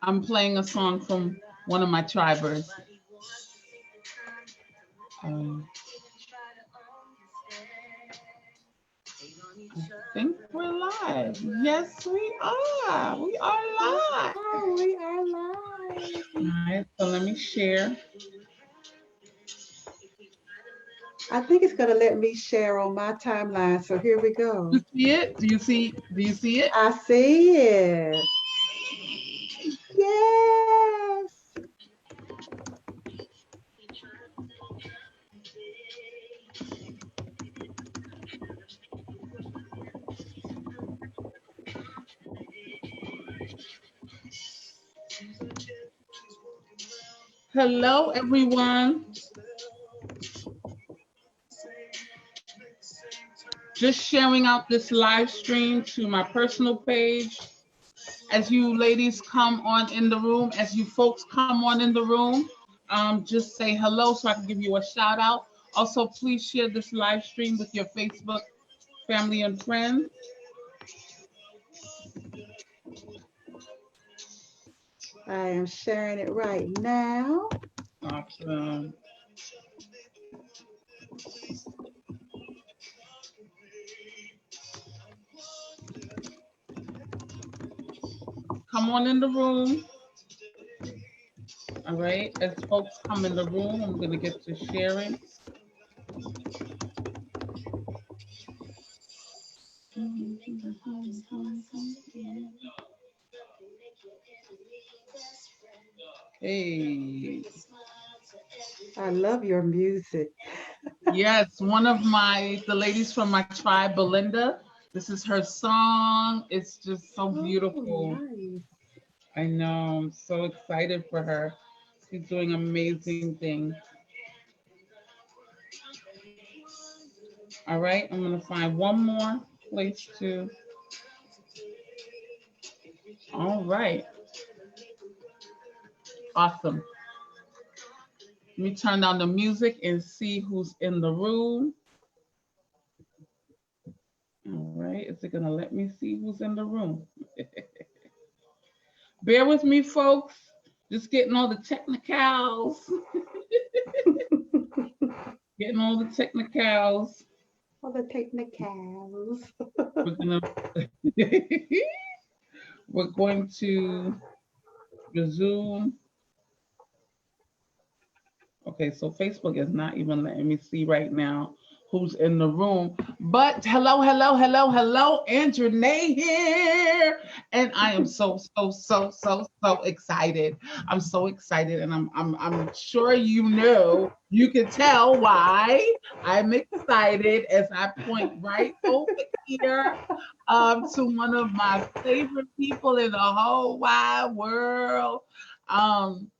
I'm playing a song from one of my tribers. I think we're live. Yes, we are. We are live. Oh, we are live. All right, so let me share. I think it's going to let me share on my timeline. So here we You go. see it? Do you see? Do you see it? I see it. Yes. Hello, everyone. Just sharing out this live stream to my personal page. As you ladies come on in the room, as you folks come on in the room, just say hello so I can give you a shout out. Also, please share this live stream with your Facebook family and friends. I am sharing it right now. Awesome. Come on in the room. All right, as folks come in the room, I'm going to get to sharing. Hey. I love your music. Yes, one of the ladies from my tribe, Belinda. This is her song. It's just so Oh, beautiful. nice. I know. I'm so excited for her. She's doing amazing things. All right, I'm going to find one more place to. All right. Awesome. Let me turn down the music and see who's in the room. All right. Is it going to let me see who's in the room? Bear with me, folks. Just getting all the technicals. Getting all the technicals. All the technicals. We're going to resume. Okay, so Facebook is not even letting me see right now who's in the room. But hello, Andrenee here. And I am so excited. I'm so excited. And I'm sure you can tell why I'm excited as I point right over here to one of my favorite people in the whole wide world.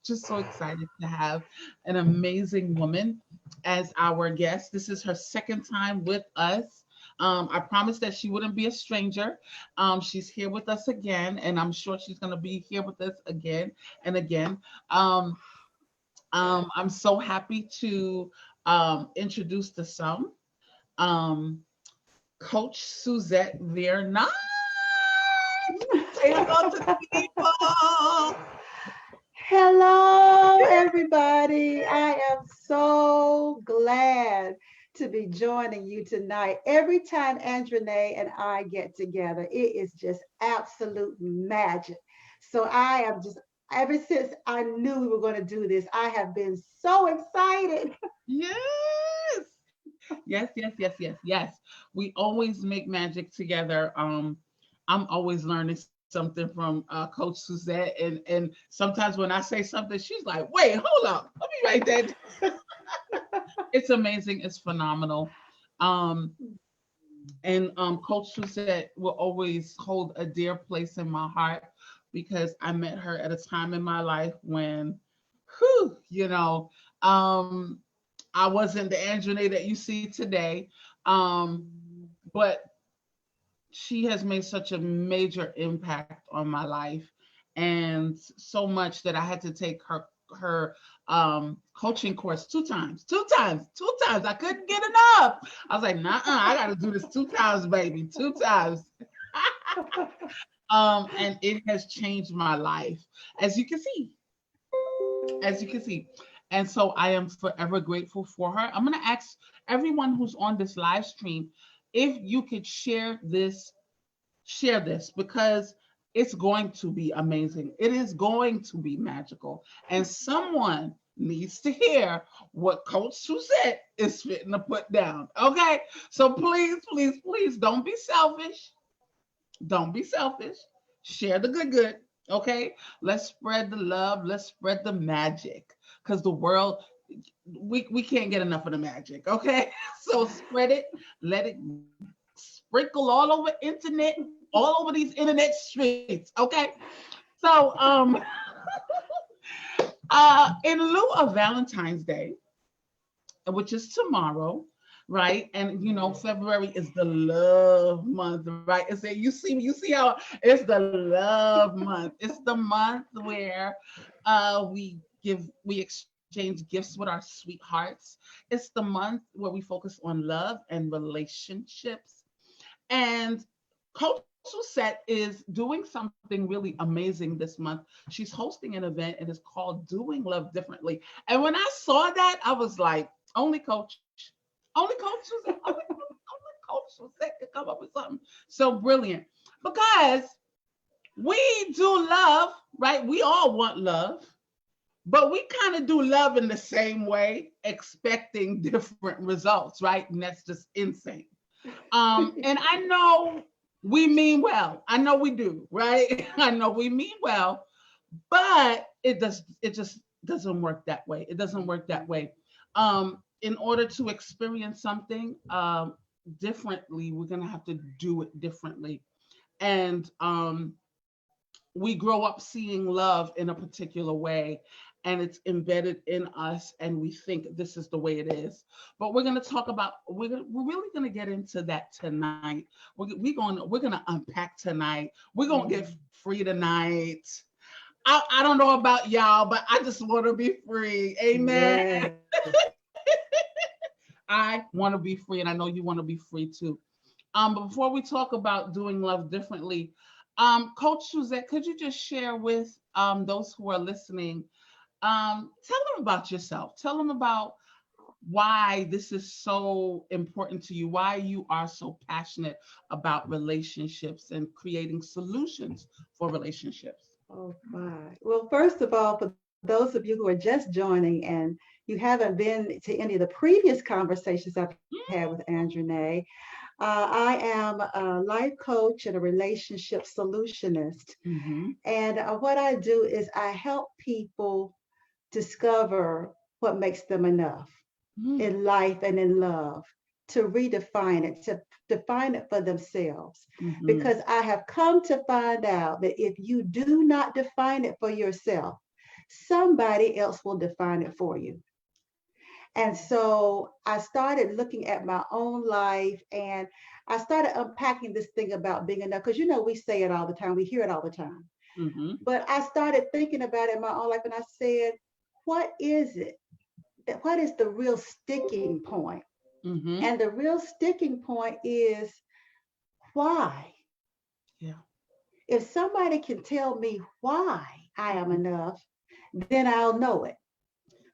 Just so excited to have an amazing woman as our guest. This is her second time with us. I promised that she wouldn't be a stranger. She's here with us again, and I'm sure she's going to be here with us again and again. I'm so happy to introduce to some Coach Suzette Vearnon. Say hello to the people. Hello, everybody. I am so glad to be joining you tonight. Every time Andrenee and I get together, it is just absolute magic. So I am just, ever since I knew we were going to do this, I have been so excited. Yes. Yes. We always make magic together. I'm always learning something from Coach Suzette, and sometimes when I say something, she's like, "Wait, hold up, let me write that." It's amazing. It's phenomenal. Um, and Coach Suzette will always hold a dear place in my heart because I met her at a time in my life when, um, I wasn't the Andrenee that you see today. But she has made such a major impact on my life, and so much that I had to take her coaching course two times. I couldn't get enough. I was like, nah, I got to do this 2 times, baby, 2 times. And it has changed my life, as you can see, as you can see. And so I am forever grateful for her. I'm going to ask everyone who's on this live stream if you could share this, because it's going to be amazing. It is going to be magical. And someone needs to hear what Coach Suzette is fitting to put down. Okay. So please, please, please don't be selfish. Don't be selfish. Share the good. Okay. Let's spread the love. Let's spread the magic. Because the world, we can't get enough of the magic. Okay. So spread it. Let it sprinkle all over internet, all over these internet streets. Okay. So in lieu of Valentine's Day, which is tomorrow, right? And February is the love month, right? It's you see how it's the love month. It's the month where we exchange gifts with our sweethearts. It's the month where we focus on love and relationships. And Coach Susette is doing something really amazing this month. She's hosting an event, and it's called Doing Love Differently. And when I saw that, I was like, only Coach Susette, only Coach Susette could come up with something so brilliant. Because we do love, right? We all want love, but we kind of do love in the same way, expecting different results, right? And that's just insane. And I know we mean well. I know we do, right? I know we mean well, but it just doesn't work that way. It doesn't work that way. In order to experience something differently, we're gonna have to do it differently. And we grow up seeing love in a particular way, and it's embedded in us, and we think this is the way it is. But we're going to talk about, we're really going to get into that tonight. We're going to unpack tonight. We're going to get free tonight. I don't know about y'all, but I just want to be free. Amen. Yes. I want to be free, and I know you want to be free too. But before we talk about doing love differently, Coach Suzette, could you just share with those who are listening, tell them about yourself. Tell them about why this is so important to you, why you are so passionate about relationships and creating solutions for relationships. Oh my. Well, first of all, for those of you who are just joining and you haven't been to any of the previous conversations I've had with Andrenee, I am a life coach and a relationship solutionist. Mm-hmm. And what I do is I help people discover what makes them enough in life and in love, to redefine it, to define it for themselves. Mm-hmm. Because I have come to find out that if you do not define it for yourself, somebody else will define it for you. And so I started looking at my own life, and I started unpacking this thing about being enough. Because we say it all the time, we hear it all the time. Mm-hmm. But I started thinking about it in my own life, and I said, what is it? What is the real sticking point? Mm-hmm. And the real sticking point is why. Yeah. If somebody can tell me why I am Mm-hmm. enough, then I'll know it.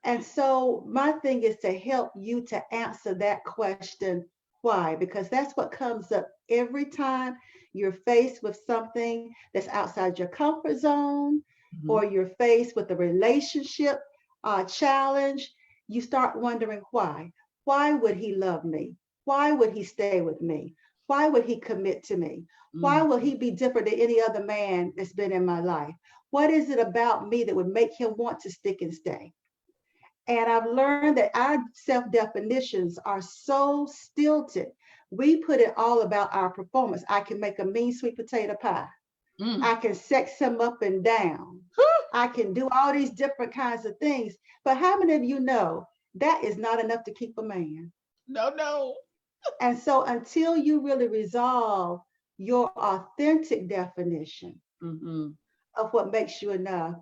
And so my thing is to help you to answer that question, why? Because that's what comes up every time you're faced with something that's outside your comfort zone, Mm-hmm. or you're faced with a relationship challenge. You start wondering why. Why would he love me? Why would he stay with me? Why would he commit to me? Why will Mm-hmm. he be different than any other man that's been in my life? What is it about me that would make him want to stick and stay? And I've learned that our self definitions are so stilted. We put it all about our performance. I can make a mean sweet potato pie. Mm. I can sex him up and down. I can do all these different kinds of things. But how many of you know that is not enough to keep a man? No, no. And so until you really resolve your authentic definition Mm-hmm. of what makes you enough,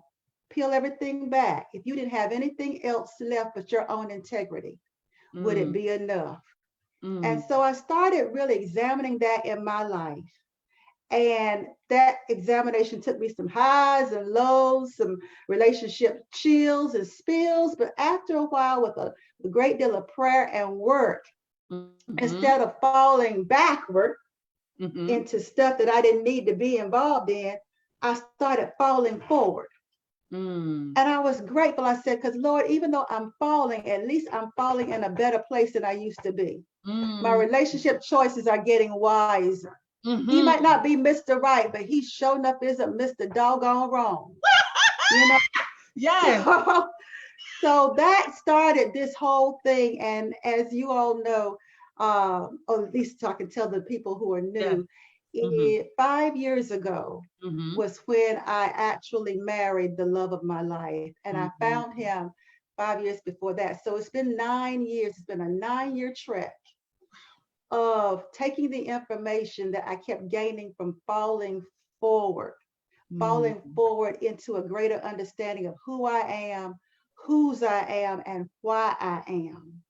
peel everything back. If you didn't have anything else left but your own integrity, would it Mm. be enough? And Mm. so I started really examining that in my life. And that examination took me some highs and lows, some relationship chills and spills. But after a while, with a great deal of prayer and work, instead of falling backward into stuff that I didn't need to be involved in, I started falling forward. And I was grateful. I said, because Lord, even though I'm falling, at least I'm falling in a better place than I used to be. My relationship choices are getting wiser. He might not be Mr. Right, but he sure enough isn't Mr. Doggone Wrong. You know? Yes. So that started this whole thing. And as you all know, or at least I can tell the people who are new, 5 years ago was when I actually married the love of my life. And I found him 5 years before that. So it's been 9 years. It's been a 9-year trek of taking the information that I kept gaining from falling forward into a greater understanding of who I am, whose I am, and why I am.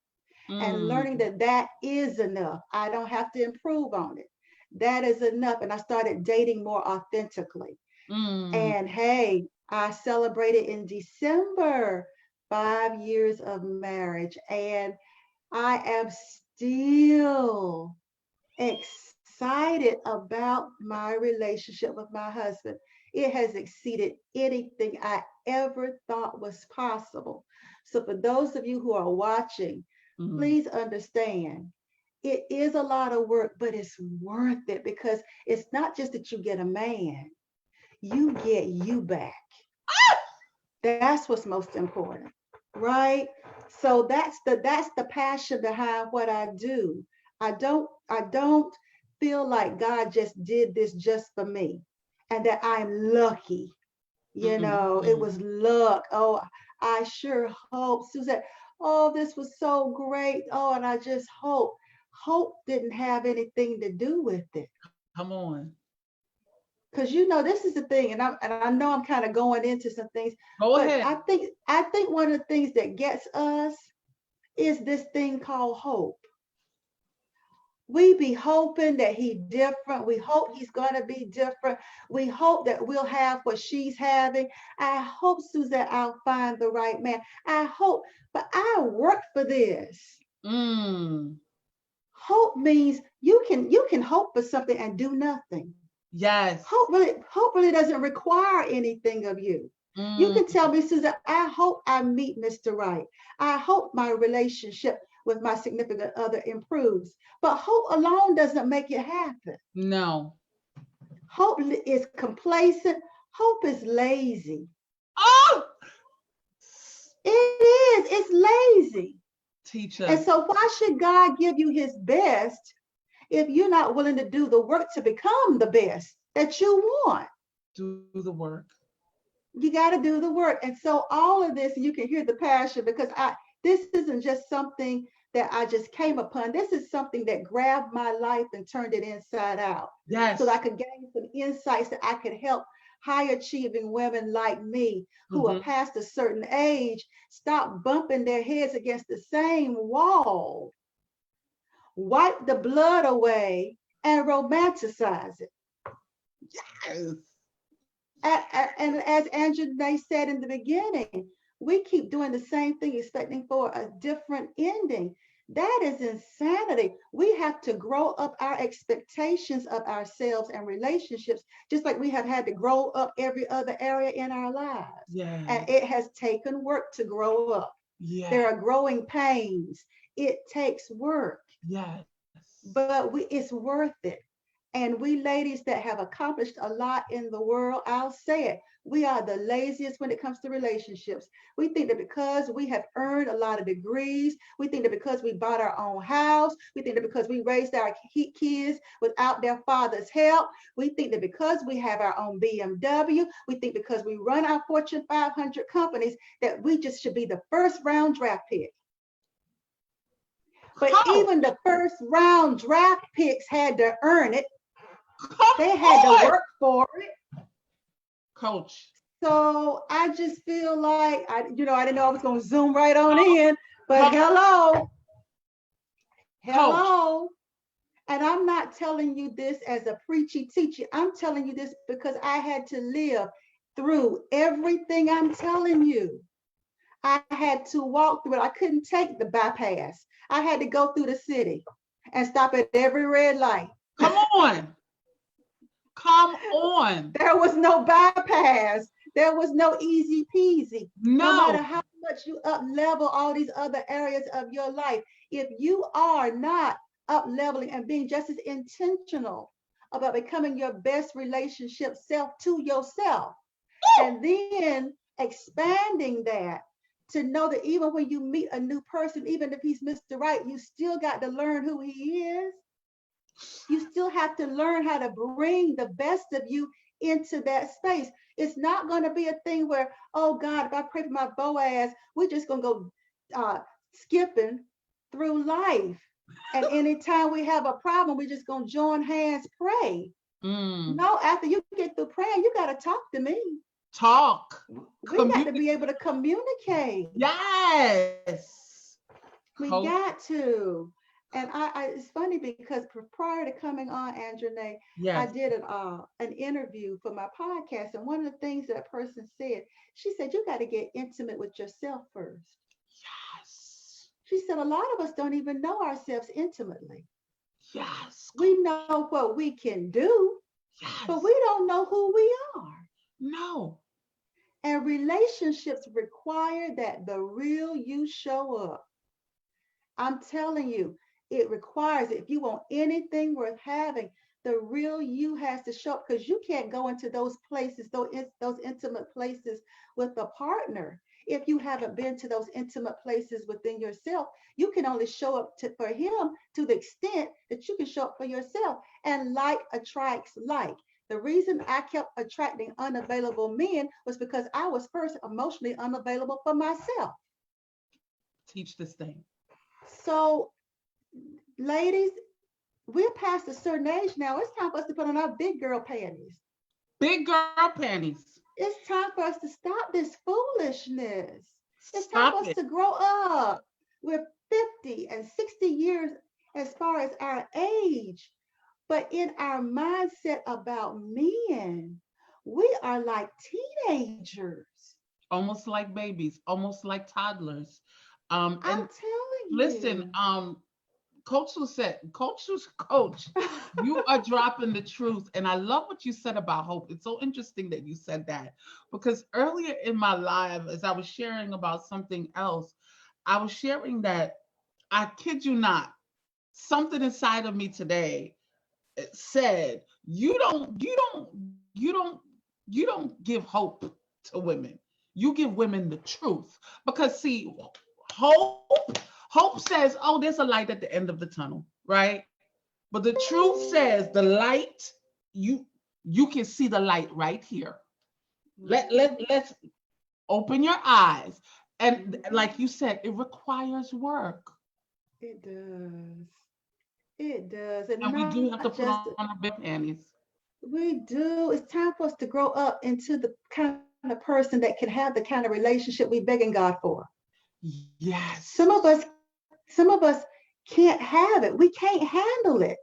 And learning that that is enough. I don't have to improve on it. That is enough. And I started dating more authentically. And hey, I celebrated in December 5 years of marriage. And I am still excited about my relationship with my husband. It has exceeded anything I ever thought was possible. So for those of you who are watching, please understand, it is a lot of work, but it's worth it, because it's not just that you get a man, you get you back. That's what's most important, right? So that's the passion behind what I do. I don't feel like God just did this just for me and that I'm lucky. You know, it was luck. Oh, I sure hope, Suzette, oh, this was so great. Oh, and I just hope didn't have anything to do with it. Come on. Because you know, this is the thing, and I know I'm kind of going into some things. Go but ahead. I think one of the things that gets us is this thing called hope. We be hoping that he's different. We hope he's going to be different. We hope that we'll have what she's having. I hope, Suzette, I'll find the right man. I hope, but I work for this. Hope means you can hope for something and do nothing. Yes. Hope really doesn't require anything of you. You can tell me, Suzette, I hope I meet Mr. Right. I hope my relationship with my significant other improves. But hope alone doesn't make it happen. No. Hope is complacent. Hope is lazy. Oh! It is. It's lazy. Teacher. And so why should God give you his best if you're not willing to do the work to become the best that you want? Do the work. You got to do the work. And so all of this, you can hear the passion, because this isn't just something that I just came upon. This is something that grabbed my life and turned it inside out. Yes. So that I could gain some insights that I could help high achieving women like me who are past a certain age stop bumping their heads against the same wall, wipe the blood away, and romanticize it. Yes. And as Andrenee said in the beginning, we keep doing the same thing, expecting for a different ending. That is insanity. We have to grow up our expectations of ourselves and relationships, just like we have had to grow up every other area in our lives. Yes. And it has taken work to grow up. Yes. There are growing pains. It takes work. Yes. But it's worth it. And we ladies that have accomplished a lot in the world, I'll say it, we are the laziest when it comes to relationships. We think that because we have earned a lot of degrees, we think that because we bought our own house, we think that because we raised our kids without their father's help, we think that because we have our own BMW, we think because we run our Fortune 500 companies, that we just should be the first round draft pick. But even the first round draft picks had to earn it. They had to work for it. Coach. So I just feel like, I didn't know I was going to zoom right on in, but hello. Coach. And I'm not telling you this as a preachy teacher. I'm telling you this because I had to live through everything I'm telling you. I had to walk through it. I couldn't take the bypass. I had to go through the city and stop at every red light. Come on. Come on. There was no bypass. There was no easy peasy. No matter No. how much you up level all these other areas of your life, if you are not up leveling and being just as intentional about becoming your best relationship self to yourself, and then expanding that to know that even when you meet a new person, even if he's Mr. Right, you still got to learn who he is. You still have to learn how to bring the best of you into that space. It's not going to be a thing where, oh God, if I pray for my Boaz, we're just going to go skipping through life. And anytime we have a problem, we're just going to join hands, pray. No, after you get through praying, you got to talk to me. Talk. We got to be able to communicate. Yes. We got to. And it's funny because prior to coming on, Andrenee, yes. I did an interview for my podcast. And one of the things that person said, she said, you got to get intimate with yourself first. Yes. She said, a lot of us don't even know ourselves intimately. Yes. We know what we can do, yes. but we don't know who we are. No. And relationships require that the real you show up. I'm telling you, it requires it. If you want anything worth having, the real you has to show up, because you can't go into those places, those intimate places with a partner. If you haven't been to those intimate places within yourself, you can only show up for him to the extent that you can show up for yourself. And like attracts like. The reason I kept attracting unavailable men was because I was first emotionally unavailable for myself. Teach this thing. So, ladies, we're past a certain age now. It's time for us to put on our big girl panties. Big girl panties. It's time for us to stop this foolishness. It's Stop time for us it. to grow up. We're 50 and 60 years as far as our age. But in our mindset about men, we are like teenagers. Almost like babies, almost like toddlers. I'm And telling listen, you. Coach Suzette, Coach, you are dropping the truth. And I love what you said about hope. It's so interesting that you said that, because earlier in my life, as I was sharing about something else, I was sharing that, I kid you not, something inside of me today said, you don't give hope to women. You give women the truth. Because see, hope says, oh, there's a light at the end of the tunnel, right? But the truth says the light, you can see the light right here. Let's open your eyes. And like you said, it requires work. It does. It does. And And we not do have to put just, on our big panties. we do. It's time for us to grow up into the kind of person that can have the kind of relationship we begging God for. Yes. Some of us can't have it. We can't handle it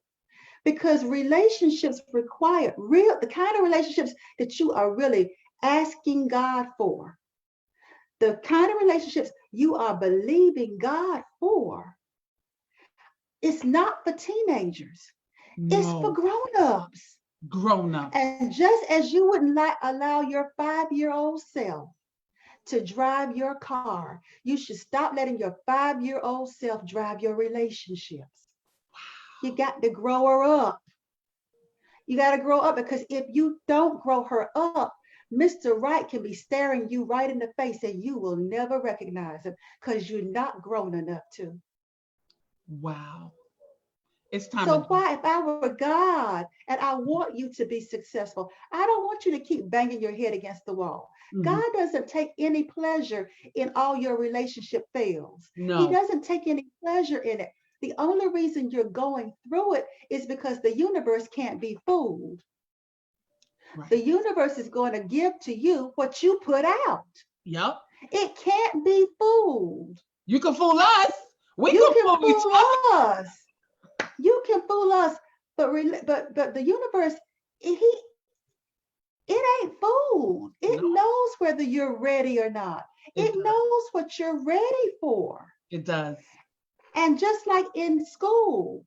because relationships require the kind of relationships that you are really asking God for. The kind of relationships you are believing God for. It's not for teenagers. It's for No. grown-ups. Grown-ups. And just as you wouldn't allow your 5-year-old self to drive your car, you should stop letting your 5-year-old self drive your relationships. You got to grow her up. You got to grow up, because if you don't grow her up, Mr. Right can be staring you right in the face and you will never recognize him because you're not grown enough to. Wow. It's time So to why, if I were God and I want you to be successful, I don't want you to keep banging your head against the wall. God doesn't take any pleasure in all your relationship fails. No. He doesn't take any pleasure in it. The only reason you're going through it is because the universe can't be fooled. Right. The universe is going to give to you what you put out. Yep. It can't be fooled. You can fool us. We You can fool each other. us. You can fool us, but the universe, it ain't fooled. It No, knows whether you're ready or not. it It does. knows what you're ready for. It does. And just like in school,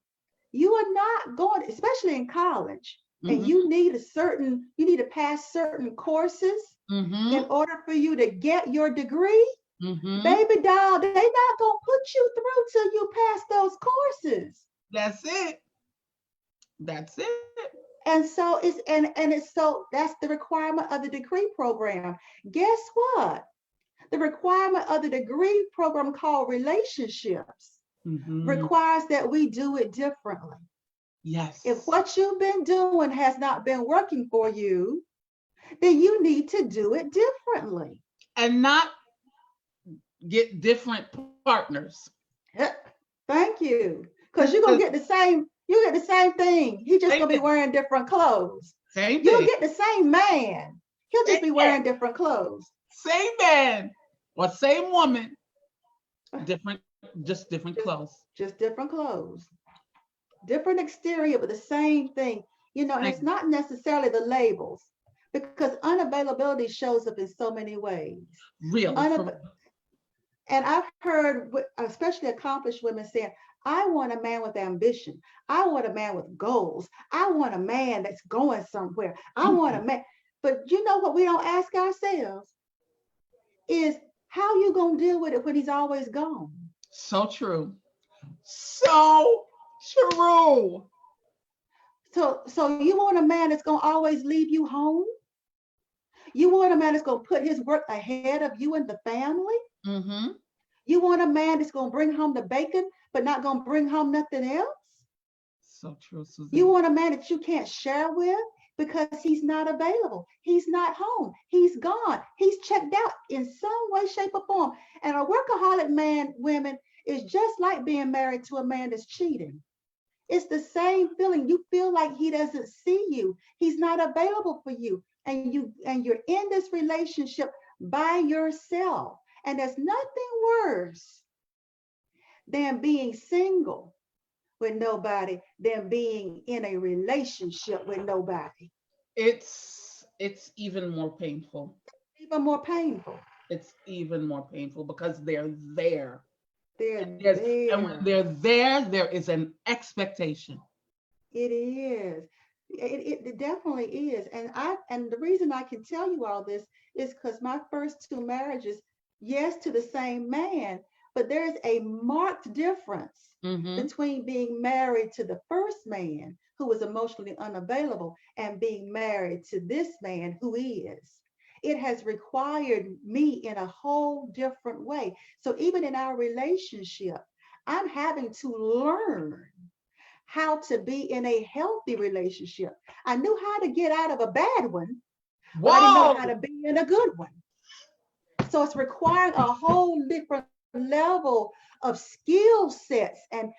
you are not going, especially in college, and Mm-hmm. you need to pass certain courses in Mm-hmm. order for you to get your degree. Mm-hmm. Baby doll, they not gonna put you through till you pass those courses. That's it. That's it. And so it's so that's the requirement of the degree program. Guess what? The requirement of the degree program called relationships Mm-hmm. requires that we do it differently. If Yes. what you've been doing has not been working for you, then you need to do it differently. And not get different partners. Thank you. Because you're gonna get the same thing. He's just Same gonna be thing. wearing different clothes. Same You'll thing. get the same man. He'll Same just be man. wearing different clothes. Same man. Or same woman. Different, just different Just clothes. just different clothes. Different exterior, but the same thing. And it's Same. not necessarily the labels because unavailability shows up in so many ways. Really. For Unab- and I've heard, especially accomplished women saying, I want a man with ambition. I want a man with goals. I want a man that's going somewhere. I want a Mhm. man. But you know what we don't ask ourselves is how you going to deal with it when he's always gone? So true. So true. So you want a man that's going to always leave you home? You want a man that's going to put his work ahead of you and the family? Mm-hmm. You want a man that's going to bring home the bacon, but not going to bring home nothing else? So true, You Suzette. want a man that you can't share with because he's not available. He's not home. He's gone. He's checked out in some way, shape, or form. And a workaholic man, women, is just like being married to a man that's cheating. It's the same feeling. You feel like he doesn't see you. He's not available for you. And you're in this relationship by yourself. And there's nothing worse than being single with nobody than being in a relationship with nobody. It's even more painful. Even more painful. It's even more painful because they're there. They're And there's and when there. they're there, there is an expectation. It is. It definitely is. And the reason I can tell you all this is because my first two marriages, yes, to the same man, but there's a marked difference Mm-hmm. between being married to the first man who was emotionally unavailable and being married to this man who is. It has required me in a whole different way. So even in our relationship, I'm having to learn how to be in a healthy relationship. I knew how to get out of a bad one, but I didn't know how to Whoa! be in a good one. So it's requiring a whole different level of skill sets and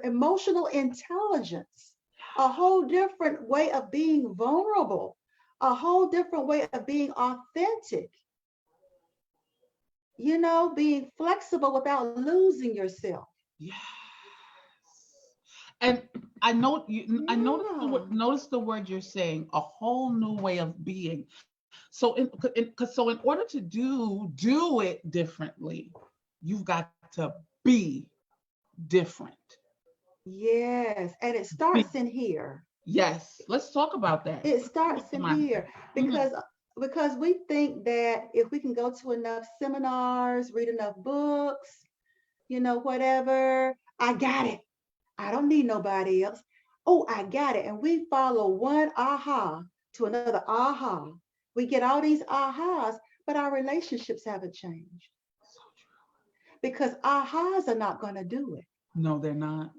emotional intelligence, a whole different way of being vulnerable, a whole different way of being authentic, being flexible without losing yourself. Yes. And I know you. I Yeah. notice the word you're saying. A whole new way of being. So in order to do it differently, you've got to be different. Yes. And it Be, starts in here. yes. Let's talk about that. It Let's talk starts in about here that. Mhm. because we think that if we can go to enough seminars, read enough books, whatever, I got it. I don't need nobody else. Oh, I got it. And we follow one aha to another aha. We get all these ahas, but our relationships haven't changed So true. because ahas are not going to do it. No, they're not.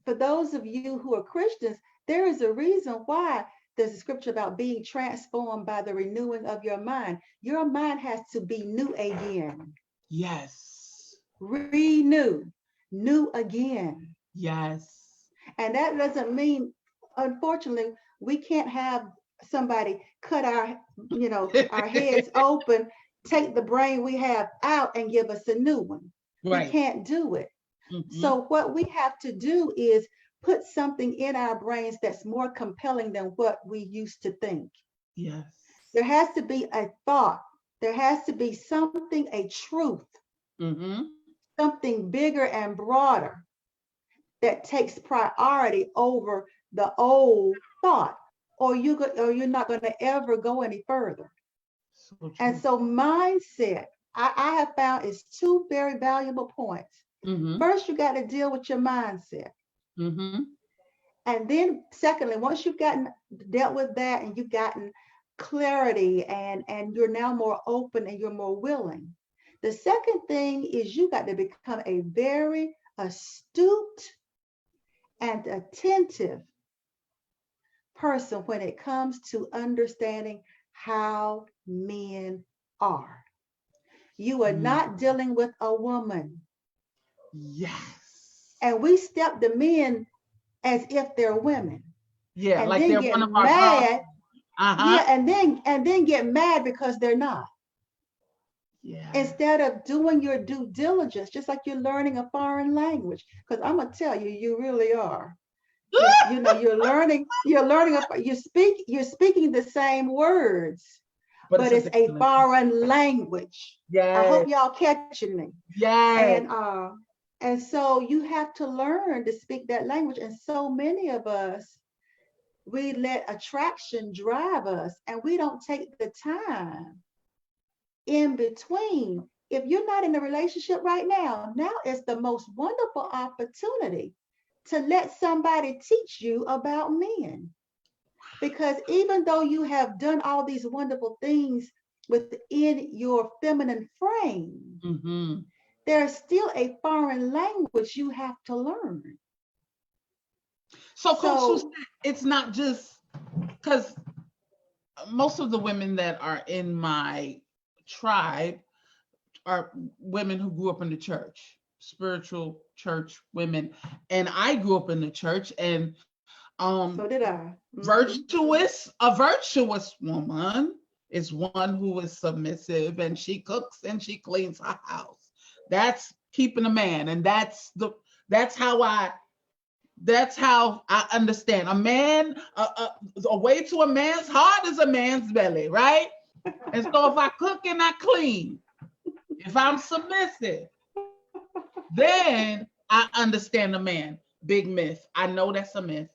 For those of you who are Christians, there is a reason why there's a scripture about being transformed by the renewing of your mind. Your mind has to be new again, Yes. renew, new again. Yes. And that doesn't mean, unfortunately, we can't have somebody cut our heads open, take the brain we have out and give us a new one. We Right. can't do it. Mm-hmm. So what we have to do is put something in our brains that's more compelling than what we used to think. Yes. There has to be a thought. There has to be something, a truth, Mm-hmm. something bigger and broader that takes priority over the old thought, or you're not going to ever go any further. So And true. so mindset, I have found is two very valuable points. Mm-hmm. First, you got to deal with your mindset. Mm-hmm. And then secondly, once you've gotten dealt with that and you've gotten clarity and you're now more open and you're more willing. The second thing is you got to become a very astute and attentive person when it comes to understanding how men are. You are Mm. not dealing with a woman. Yes. And we step the men as if they're women Yeah, and like then they're one get of our daughters. mad. Uh-huh. Yeah, and then get mad because they're not. Yeah. Instead of doing your due diligence, just like you're learning a foreign language. Because I'm gonna tell you, you really are. You know, you're speaking the same words, But it's but a it's a different. foreign language. I Yes. hope y'all catching me. Yes. And uh, and so you have to learn to speak that language. And so many of us, we let attraction drive us, and we don't take the time in between. If you're not in a relationship right now, now is the most wonderful opportunity to let somebody teach you about men. Because even though you have done all these wonderful things within your feminine frame, Mm-hmm. there's still a foreign language you have to learn. So, Coach Suzette, So, it's not just because most of the women that are in my tribe are women who grew up in the church, spiritual church women, and I grew up in the church, and so did I. a virtuous woman is one who is submissive and she cooks and she cleans her house. That's keeping a man, and that's how I that's how I understand. A way to a man's heart is a man's belly, right? And so if I cook and I clean, if I'm submissive, then I understand a man. Big myth. I know that's a myth.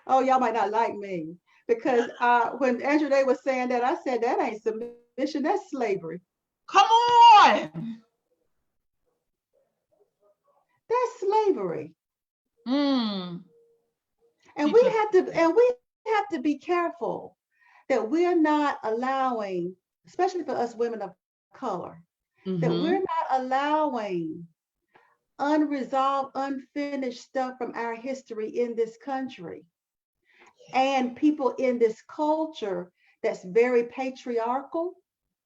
Oh, y'all might not like me because when Andrenee was saying that, I said that ain't submission, that's slavery. Come on. That's slavery. Mm. And Teach us. we have to be careful that we're not allowing, especially for us women of color, that we're Mm-hmm. not allowing unresolved, unfinished stuff from our history in this country and people in this culture that's very patriarchal.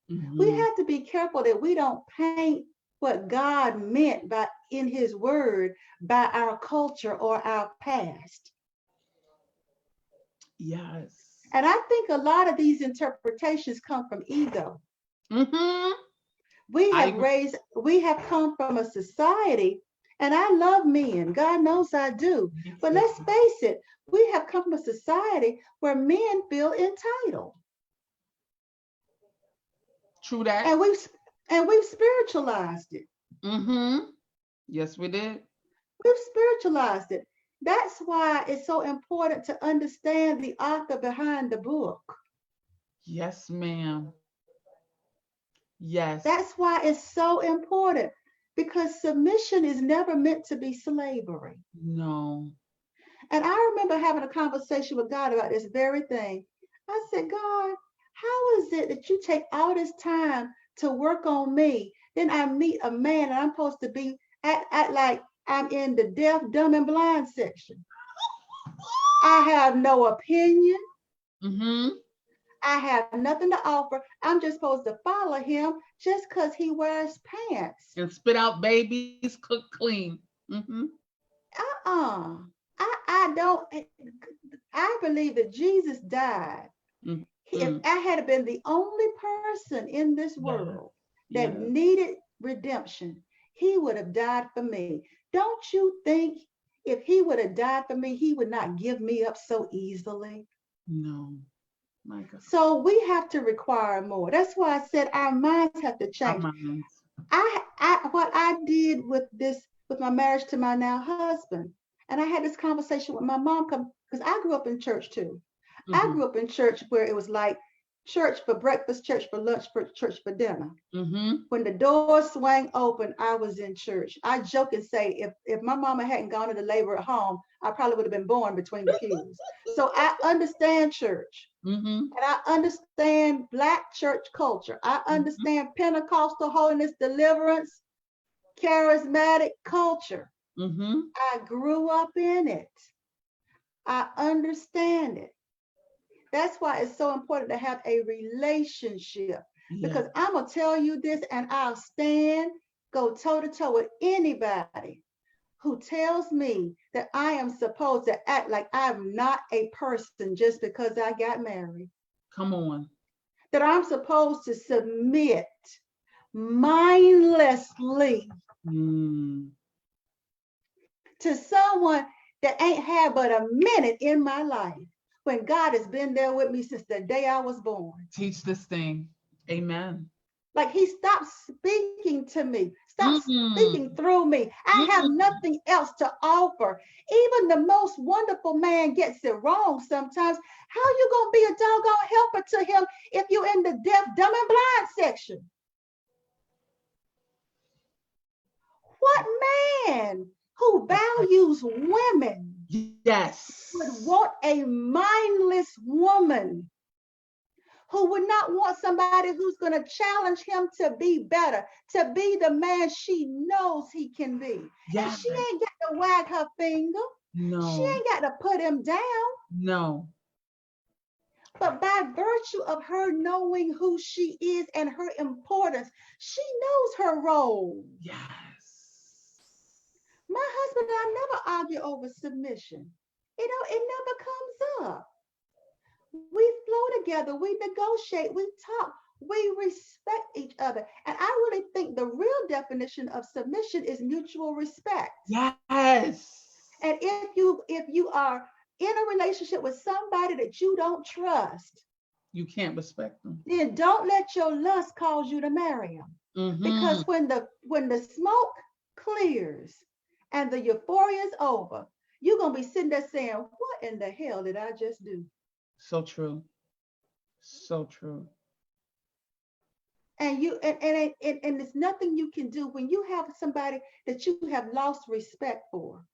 We Mm-hmm. have to be careful that we don't paint what God meant by in his word by our culture or our past. Yes. And I think a lot of these interpretations come from ego. Mm-hmm. I agree. We have come from a society, and I love men, God knows I do. Me But too. let's face it, we have come from a society where men feel entitled. True that. And we've spiritualized it. Mm-hmm. Yes, we did. We've spiritualized it. That's why it's so important to understand the author behind the book. Yes, ma'am. Yes. That's why it's so important because submission is never meant to be slavery. No. And I remember having a conversation with God about this very thing. I said, God, how is it that you take all this time to work on me? Then I meet a man and I'm supposed to be act like I'm in the deaf, dumb, and blind section. I have no opinion. Mm-hmm. I have nothing to offer. I'm just supposed to follow him just because he wears pants. And spit out babies, cook clean. Mm-hmm. Uh-uh. I don't I believe that Jesus died. If Mm-hmm. I had been the only person in this Yes. world that Yes. needed redemption, he would have died for me. Don't you think if he would have died for me, he would not give me up so easily? No, my God. So we have to require more. That's why I said our minds have to Our change. minds. What I did with my marriage to my now husband, and I had this conversation with my mom because I grew up in church too. I Mm-hmm. grew up in church where it was like church for breakfast, church for lunch, church for dinner. Mm-hmm. When the doors swang open, I was in church. I joke and say, if my mama hadn't gone into labor at home, I probably would have been born between the pews. So I understand church. Mm-hmm. And I understand Black church culture. I Mm-hmm. understand Pentecostal holiness, deliverance, charismatic culture. Mm-hmm. I grew up in it. I understand it. That's why it's so important to have a relationship. Yeah. Because I'm going to tell you this, and I'll go toe to toe with anybody who tells me that I am supposed to act like I'm not a person just because I got married. Come on. That I'm supposed to submit mindlessly Mm. to someone that ain't had but a minute in my life when God has been there with me since the day I was born. Teach this thing. Amen. Like he stopped speaking to me, stopped Mm-mm. speaking through me. I have Mm-mm. nothing else to offer. Even the most wonderful man gets it wrong sometimes. How you gonna be a doggone helper to him if you're in the deaf, dumb, and blind section? What man who values women would Yes. want a mindless woman who would not want somebody who's going to challenge him to be better, to be the man she knows he can be? And Yes. she ain't got to wag her finger. She No. ain't got to put him down. No. But by virtue of her knowing who she is and her importance, she knows her role. Yes. My husband and I never argue over submission. It never comes up. We flow together, we negotiate, we talk, we respect each other. And I really think the real definition of submission is mutual respect. Yes. And if you are in a relationship with somebody that you don't trust, You can't respect them. then don't let your lust cause you to marry them. Mm-hmm. Because when the smoke clears and the euphoria is over, you're gonna be sitting there saying, "What in the hell did I just do?" So true. So true. And there's nothing you can do when you have somebody that you have lost respect for.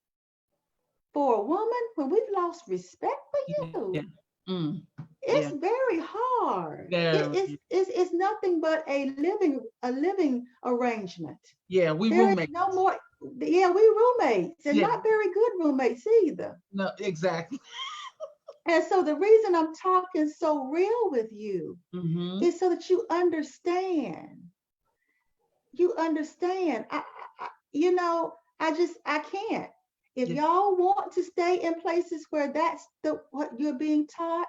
For a woman, when we've lost respect for Yeah. you, Mm. it's Yeah. very hard. There. It's nothing but a living arrangement. Yeah. We There is roommates. no more. Yeah, we roommates and Yeah. not very good roommates either. No. Exactly. And so the reason I'm talking so real with you Mm-hmm. is so that you understand. You understand. I can't. If Yeah. y'all want to stay in places where that's what you're being taught,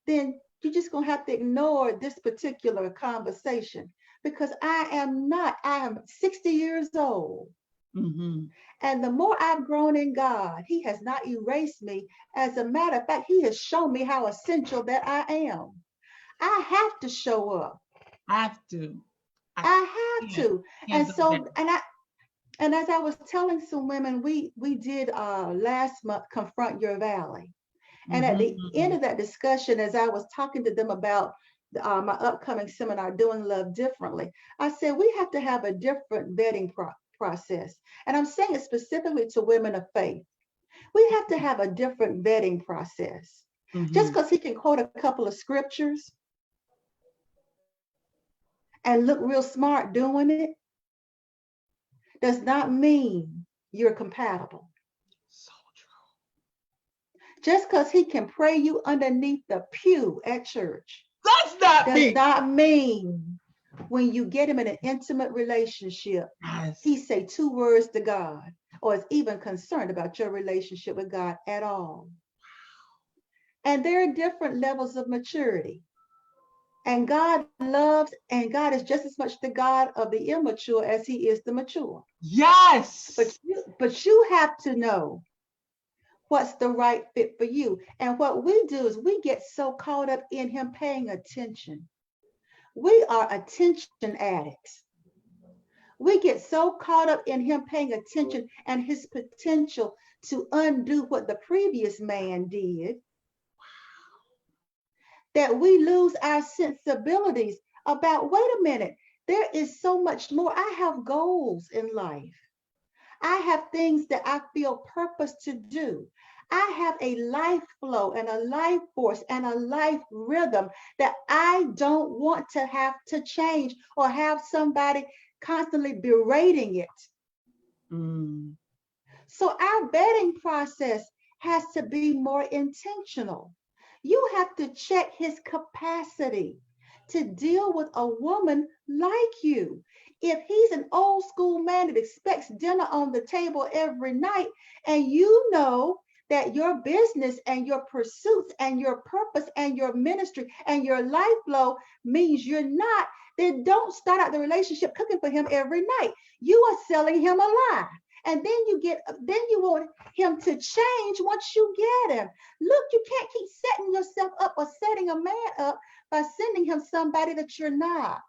then you're just gonna have to ignore this particular conversation because I am 60 years old. Mm-hmm. And the more I've grown in God, He has not erased me. As a matter of fact, He has shown me how essential that I am. I have to show up. Have to. I I have can't. to. Can't And go so, down. and as I was telling some women, we did last month confront your valley. And at the end Mm-hmm. of that discussion, as I was talking to them about my upcoming seminar, Doing Love Differently, I said we have to have a different vetting process. And I'm saying it specifically to women of faith. We have to have a different vetting process. Just Mm-hmm. because he can quote a couple of scriptures and look real smart doing it does not mean you're compatible. So true. Just because he can pray you underneath the pew at church That's not does me. not mean when you get him in an intimate relationship, he Yes. say 2 words to God or is even concerned about your relationship with God at all. And there are different levels of maturity. And God loves, and God is just as much the God of the immature as he is the mature. Yes. But you have to know what's the right fit for you. And what we do is we get so caught up in him paying attention. We are attention addicts. We get so caught up in him paying attention and his potential to undo what the previous man did that we lose our sensibilities about, wait a minute, there is so much more. I have goals in life. I have things that I feel purpose to do. I have a life flow and a life force and a life rhythm that I don't want to have to change or have somebody constantly berating it. Mm. So our vetting process has to be more intentional. You have to check his capacity to deal with a woman like you. If he's an old school man that expects dinner on the table every night, and you know that your business and your pursuits and your purpose and your ministry and your life flow means you're not, then don't start out the relationship cooking for him every night. You are selling him a lie. And then you want him to change once you get him. Look, you can't keep setting yourself up or setting a man up by sending him somebody that you're not.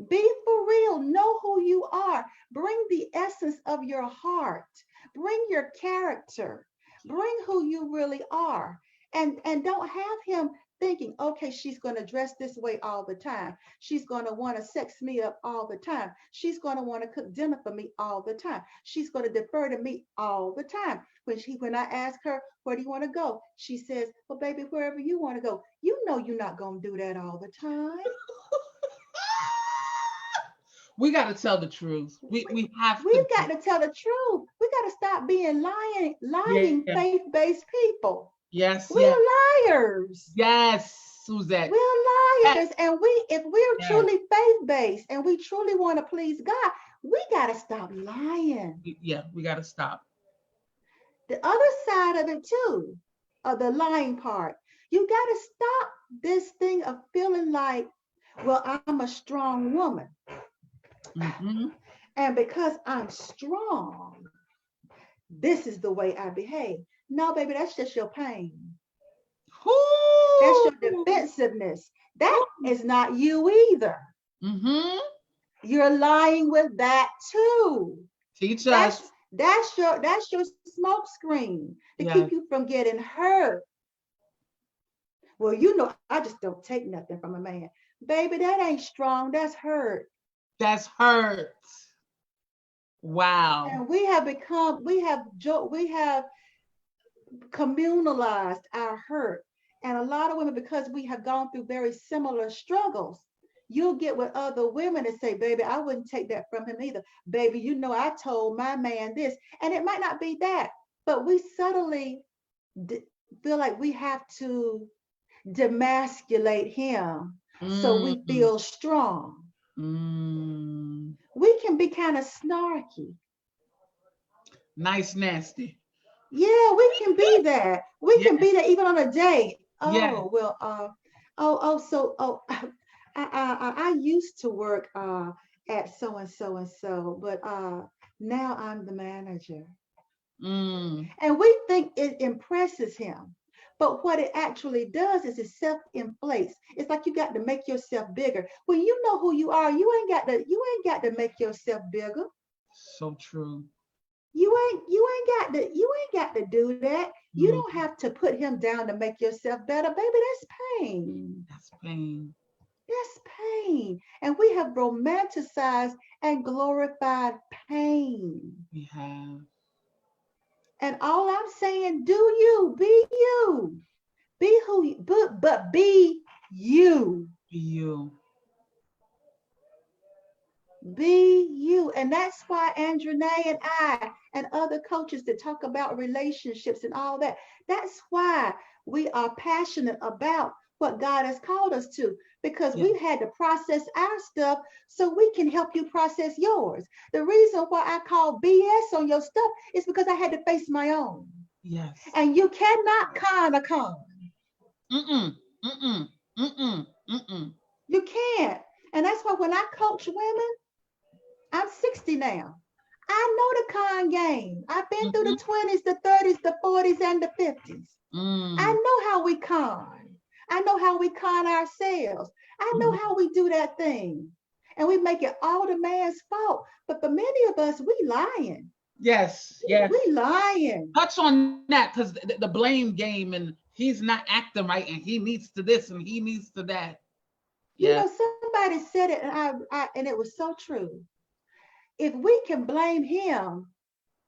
Be for real. Know who you are. Bring the essence of your heart. Bring your character. Bring who you really are. And don't have him thinking, okay, she's going to dress this way all the time. She's going to want to sex me up all the time. She's going to want to cook dinner for me all the time. She's going to defer to me all the time. When I ask her, where do you want to go? She says, well, baby, wherever you want to go. You know you're not going to do that all the time. We got to tell the truth. We have to. We've got to tell the truth. We got to stop being lying Yeah. faith-based people. Yes. Yes. We're liars. Yes, Suzette. We're Yes. liars. And if we're Yes. truly faith-based and we truly want to please God, we got to stop lying. Yeah, we got to stop. The other side of it too, of the lying part, you got to stop this thing of feeling like, well, I'm a strong woman. Mm-hmm. And because I'm strong, this is the way I behave. No, baby, that's just your pain. That's your defensiveness. That is not you either. Mm-hmm. You're lying with that too. Teach us. That's your smoke screen to Yeah. keep you from getting hurt. Well, you know, I just don't take nothing from a man. Baby, that ain't strong. That's hurt. That's hurt. Wow. And we have communalized our hurt. And a lot of women, because we have gone through very similar struggles, you'll get with other women and say, baby, I wouldn't take that from him either. Baby, you know, I told my man this. And it might not be that, but we subtly feel like we have to demasculate him so we feel strong. We can be kind of snarky. Nice, nasty. Yeah, we can be that. We can be that even on a date. Oh, Yeah. well, I used to work at so and so and so, but now I'm the manager. And we think it impresses him. But what it actually does is it self-inflates. It's like you got to make yourself bigger. When you know who you are, you ain't got to make yourself bigger. So true. You ain't got to do that. You don't have to put him down to make yourself better, baby. That's pain. That's pain. That's pain. And we have romanticized and glorified pain. We have. And all I'm saying, do you, be you. Be who you, but be you. Be you. Be you. And that's why Andrenee and I and other coaches that talk about relationships and all that, that's why we are passionate about what God has called us to, because we've had to process our stuff so we can help you process yours. The reason why I call BS on your stuff is because I had to face my own. Yes. And you cannot con a con. Mm-mm. Mm-mm. Mm-mm. You can't. And that's why when I coach women, I'm 60 now. I know the con game. I've been through the Mm-hmm. 20s, the 30s, the 40s, and the 50s. I Mm. know how we con. I know how we con ourselves. I know Mhm. how we do that thing. And we make it all the man's fault. But for many of us, we lying. Yes, yes. We lying. Touch on that because the blame game and he's not acting right and he needs to this and he needs to that. You Yes, know, somebody said it, and and it was so true. If we can blame him,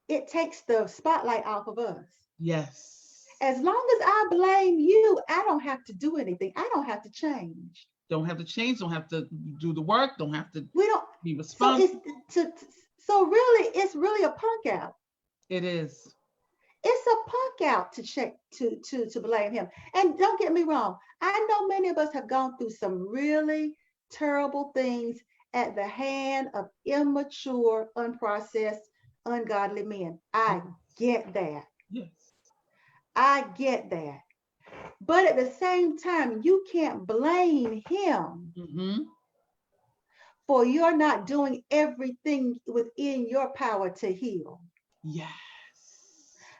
it takes the spotlight off of us. yes. As long as I blame you, I don't have to do anything. I don't have to change. Don't have to change, don't have to do the work, don't have to We don't. be So it's responsible. so really, it's really a punk out. It is. It's a punk out to check to blame him. And don't get me wrong. I know many of us have gone through some really terrible things at the hand of immature, unprocessed, ungodly men. I get that. Yes. I get that. But at the same time, you can't blame him Mm-hmm. for you're not doing everything within your power to heal. Yes.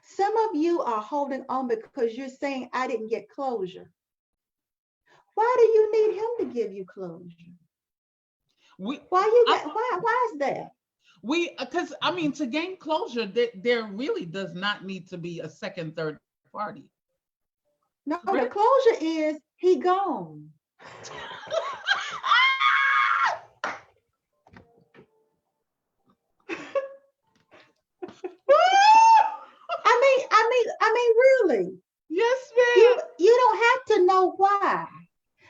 Some of you are holding on because you're saying, I didn't get closure. Why do you need him to give you closure? We Why you I, got why is that? we because I mean to gain closure there really does not need to be a second, third party. No, Correct? the closure is he gone. Really. Yes, You don't have to know why.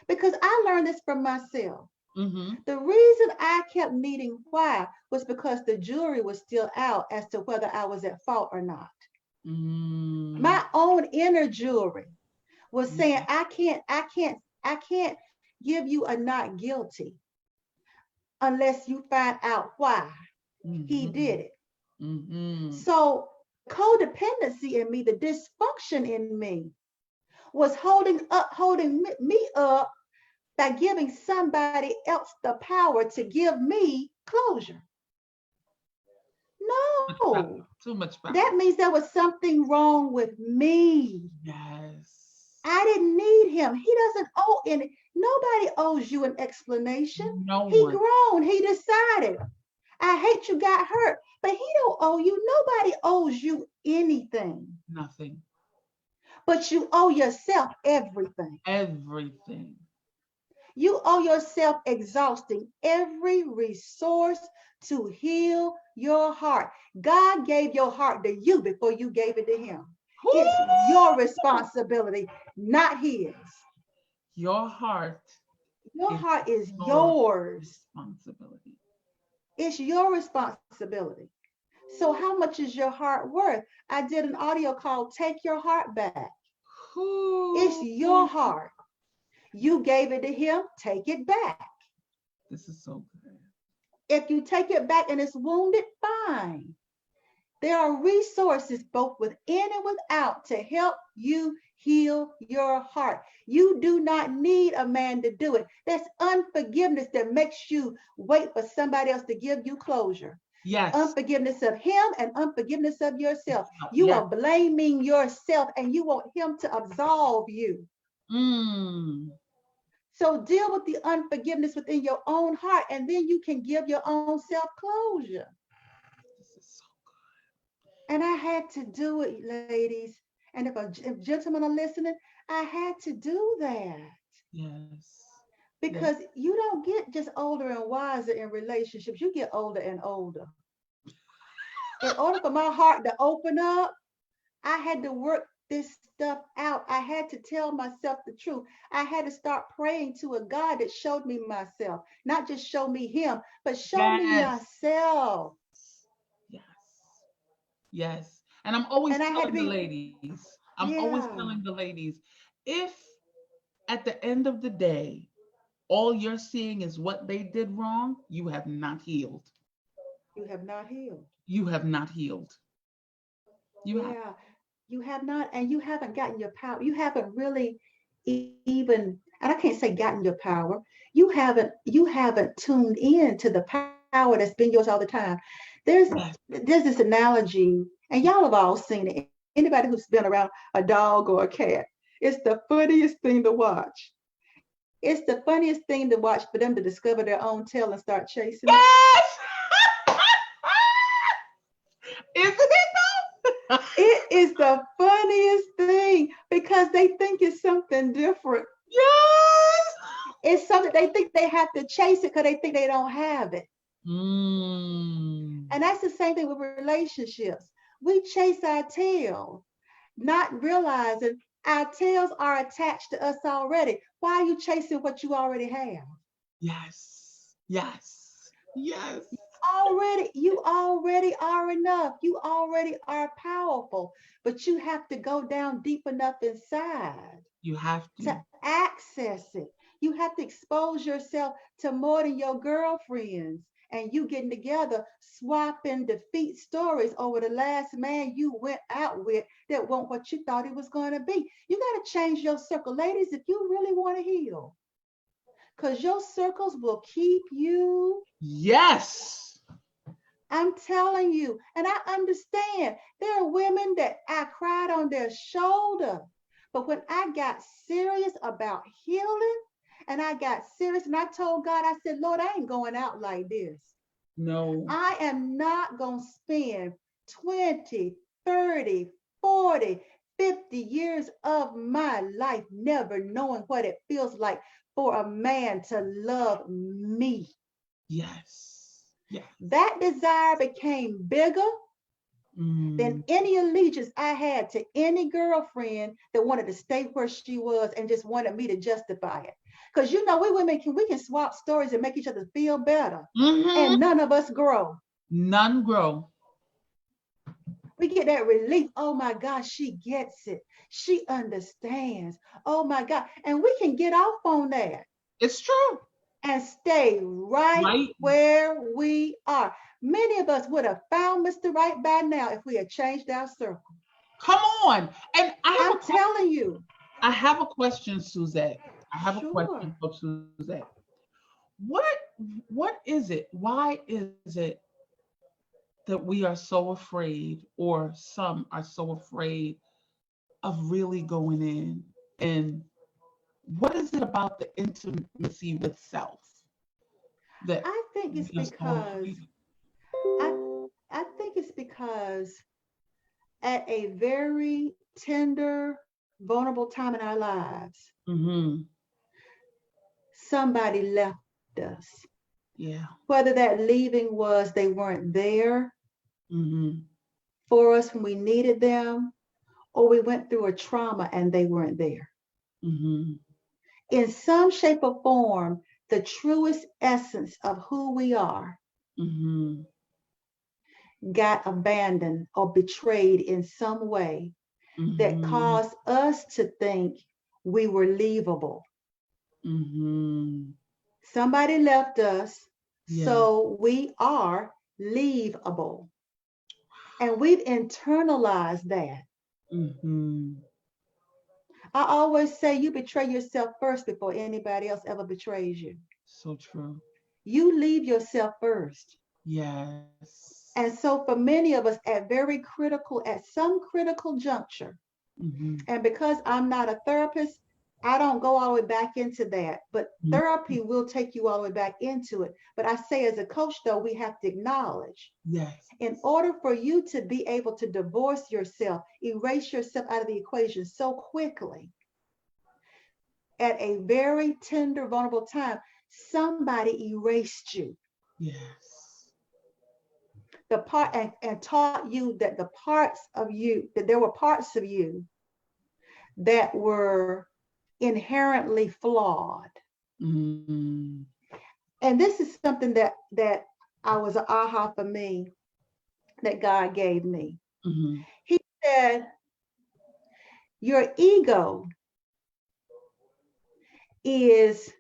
Because I learned this from myself. ma'am. Mm-hmm. The reason I kept needing why was because the jury was still out as to whether I was at fault or not. Mm. My own inner jury was saying, Mm-hmm. I can't give you a not guilty unless you find out why he Mm-hmm. did it. Mm-hmm. So codependency in me, the dysfunction in me, was holding me up by giving somebody else the power to give me closure. Much power. No, Too much power. that means there was something wrong with me. Yes. I didn't need him. He doesn't owe any. Nobody owes you an explanation. No He one. grown. He decided. I hate you got hurt, but he don't owe you. Nobody owes you anything, Nothing. but you owe yourself everything. Everything. You owe yourself exhausting every resource to heal your heart. God gave your heart to you before you gave it to him. It's your Woo! responsibility, not his. Your heart Your is heart is your yours. responsibility. It's your responsibility. So, how much is your heart worth? I did an audio called Take Your Heart Back. It's Woo! your heart. You gave it to him, take it back. This is so good. If you take it back and it's wounded, fine. There are resources both within and without to help you heal your heart. You do not need a man to do it. That's unforgiveness that makes you wait for somebody else to give you closure. Yes. Unforgiveness of him and unforgiveness of yourself. You Yes. are blaming yourself and you want him to absolve you. Mm. So deal with the unforgiveness within your own heart, and then you can give your own self closure. This is so And I had to do it, ladies. And if gentlemen are listening, I had to do that good. Yes. Yes. because you don't get just older and wiser in relationships. You get older and older. In order for my heart to open up, I had to work this stuff out. I had to tell myself the truth. I had to start praying to a God that showed me myself, not just show me him, but show me Yes. myself. Yes. Yes. And I'm always And I had to telling the be, ladies, I'm always telling yeah, the ladies, if at the end of the day, all you're seeing is what they did wrong, you have not healed. you have not healed. You have not healed. You have. Yeah, you have not, and you haven't gotten your power. You haven't really. even, and I can't say gotten your power. You haven't tuned in to the power that's been yours all the time. There's Yes. there's this analogy, and y'all have all seen it. Anybody who's been around a dog or a cat, it's the funniest thing to watch. It's the funniest thing to watch for them to discover their own tail and start chasing it. Yes. Isn't it though? It is the funniest thing because they think it's something different. Yes. It's something they think they have to chase it because they think they don't have it. Mm. And that's the same thing with relationships. We chase our tail, not realizing our tails are attached to us already. Why are you chasing what you already have? Yes. Yes. Yes. You already are enough. You already are powerful, but you have to go down deep enough inside You have to to. access it. You have to expose yourself to more than your girlfriends and you getting together, swapping defeat stories over the last man you went out with that wasn't what you thought it was going to be. You got to change your circle, ladies, if you really want to heal, because your circles will keep you. Yes. I'm telling you, and I understand there are women that I cried on their shoulder. But when I got serious about healing and I got serious and I told God, I said, Lord, I ain't going out like this. No. I am not going to spend 20, 30, 40, 50 years of my life never knowing what it feels like for a man to love me. Yes. Yes. That desire became bigger than Mm. any allegiance I had to any girlfriend that wanted to stay where she was and just wanted me to justify it. Because you know, we women can swap stories and make each other feel better, Mm-hmm. and none of us grow. None grow. We get that relief. Oh my gosh, she gets it. She understands. Oh my God. And we can get off on that It's true. and stay right Right? where we are. Many of us would have found Mr. Right by now if we had changed our circle. Come on. And I'm telling you. I have a question, Suzette. I have a Sure. question for Suzette. What what is it? Why is it that we are so afraid, or some are so afraid of really going in? And what is it about the intimacy with self that I think it's we are so because afraid? I I think it's because at a very tender, vulnerable time in our lives, Mm-hmm. somebody left us. Yeah. Whether that leaving was they weren't there Mm-hmm. for us when we needed them, or we went through a trauma and they weren't there. Mm-hmm. In some shape or form, the truest essence of who we are Mm-hmm. got abandoned or betrayed in some way that Mm-hmm. caused us to think we were leavable. Mm-hmm. Somebody left us, Yeah. so we are leavable. And we've internalized that. Mm-hmm. I always say you betray yourself first before anybody else ever betrays you. So true. You leave yourself first. Yes. And so for many of us at some critical juncture, Mm-hmm. and because I'm not a therapist, I don't go all the way back into that. But therapy will take you all the way back into it. But I say as a coach, though, we have to acknowledge Yes. in order for you to be able to divorce yourself, erase yourself out of the equation so quickly at a very tender, vulnerable time, somebody erased you. Yes. And taught you that that there were parts of you that were inherently flawed. Mm-hmm. And this is something that I was an aha for me that God gave me. Mm-hmm. He said, your ego is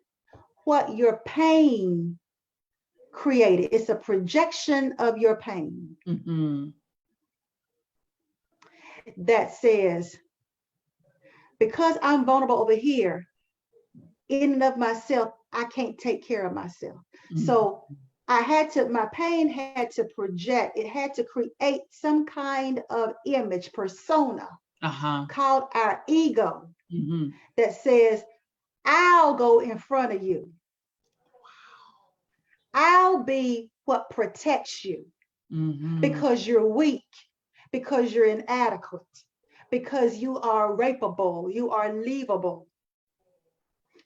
what your pain created. It's a projection of your pain Mm-hmm. that says, Because I'm vulnerable over here, in and of myself, I can't take care of myself. So my pain had to project, it had to create some kind of image, persona, called our ego, that says, I'll go in front of you. I'll be what protects you because you're weak, because you're inadequate, because you are rapeable, you are leavable.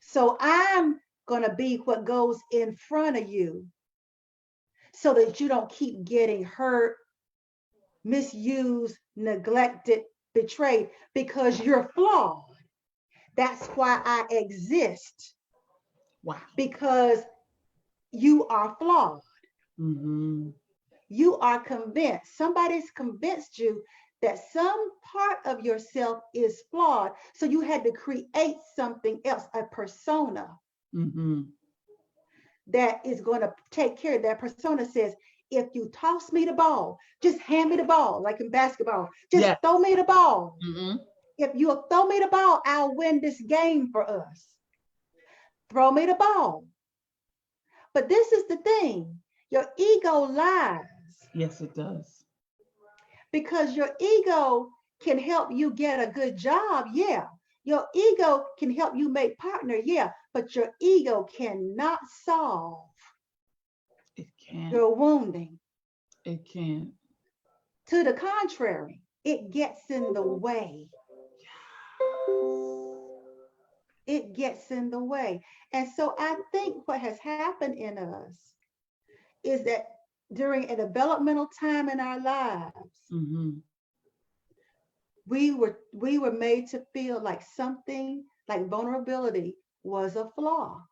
So I'm going to be what goes in front of you so that you don't keep getting hurt, misused, neglected, betrayed, because you're flawed. That's why I exist. Wow. Because you are flawed. You are convinced. Somebody's convinced you that some part of yourself is flawed. So you had to create something else, a persona that is going to take care of that. Persona says, if you toss me the ball, just hand me the ball, like in basketball. Just throw me the ball. If you throw me the ball, I'll win this game for us. Throw me the ball. But this is the thing. Your ego lies. Yes, it does. Because your ego can help you get a good job. Yeah. Your ego can help you make partner. Yeah. But your ego cannot solve your wounding. It can't. To the contrary, it gets in the way. It gets in the way. And so I think what has happened in us is that during a developmental time in our lives, we were made to feel like something like vulnerability was a flaw.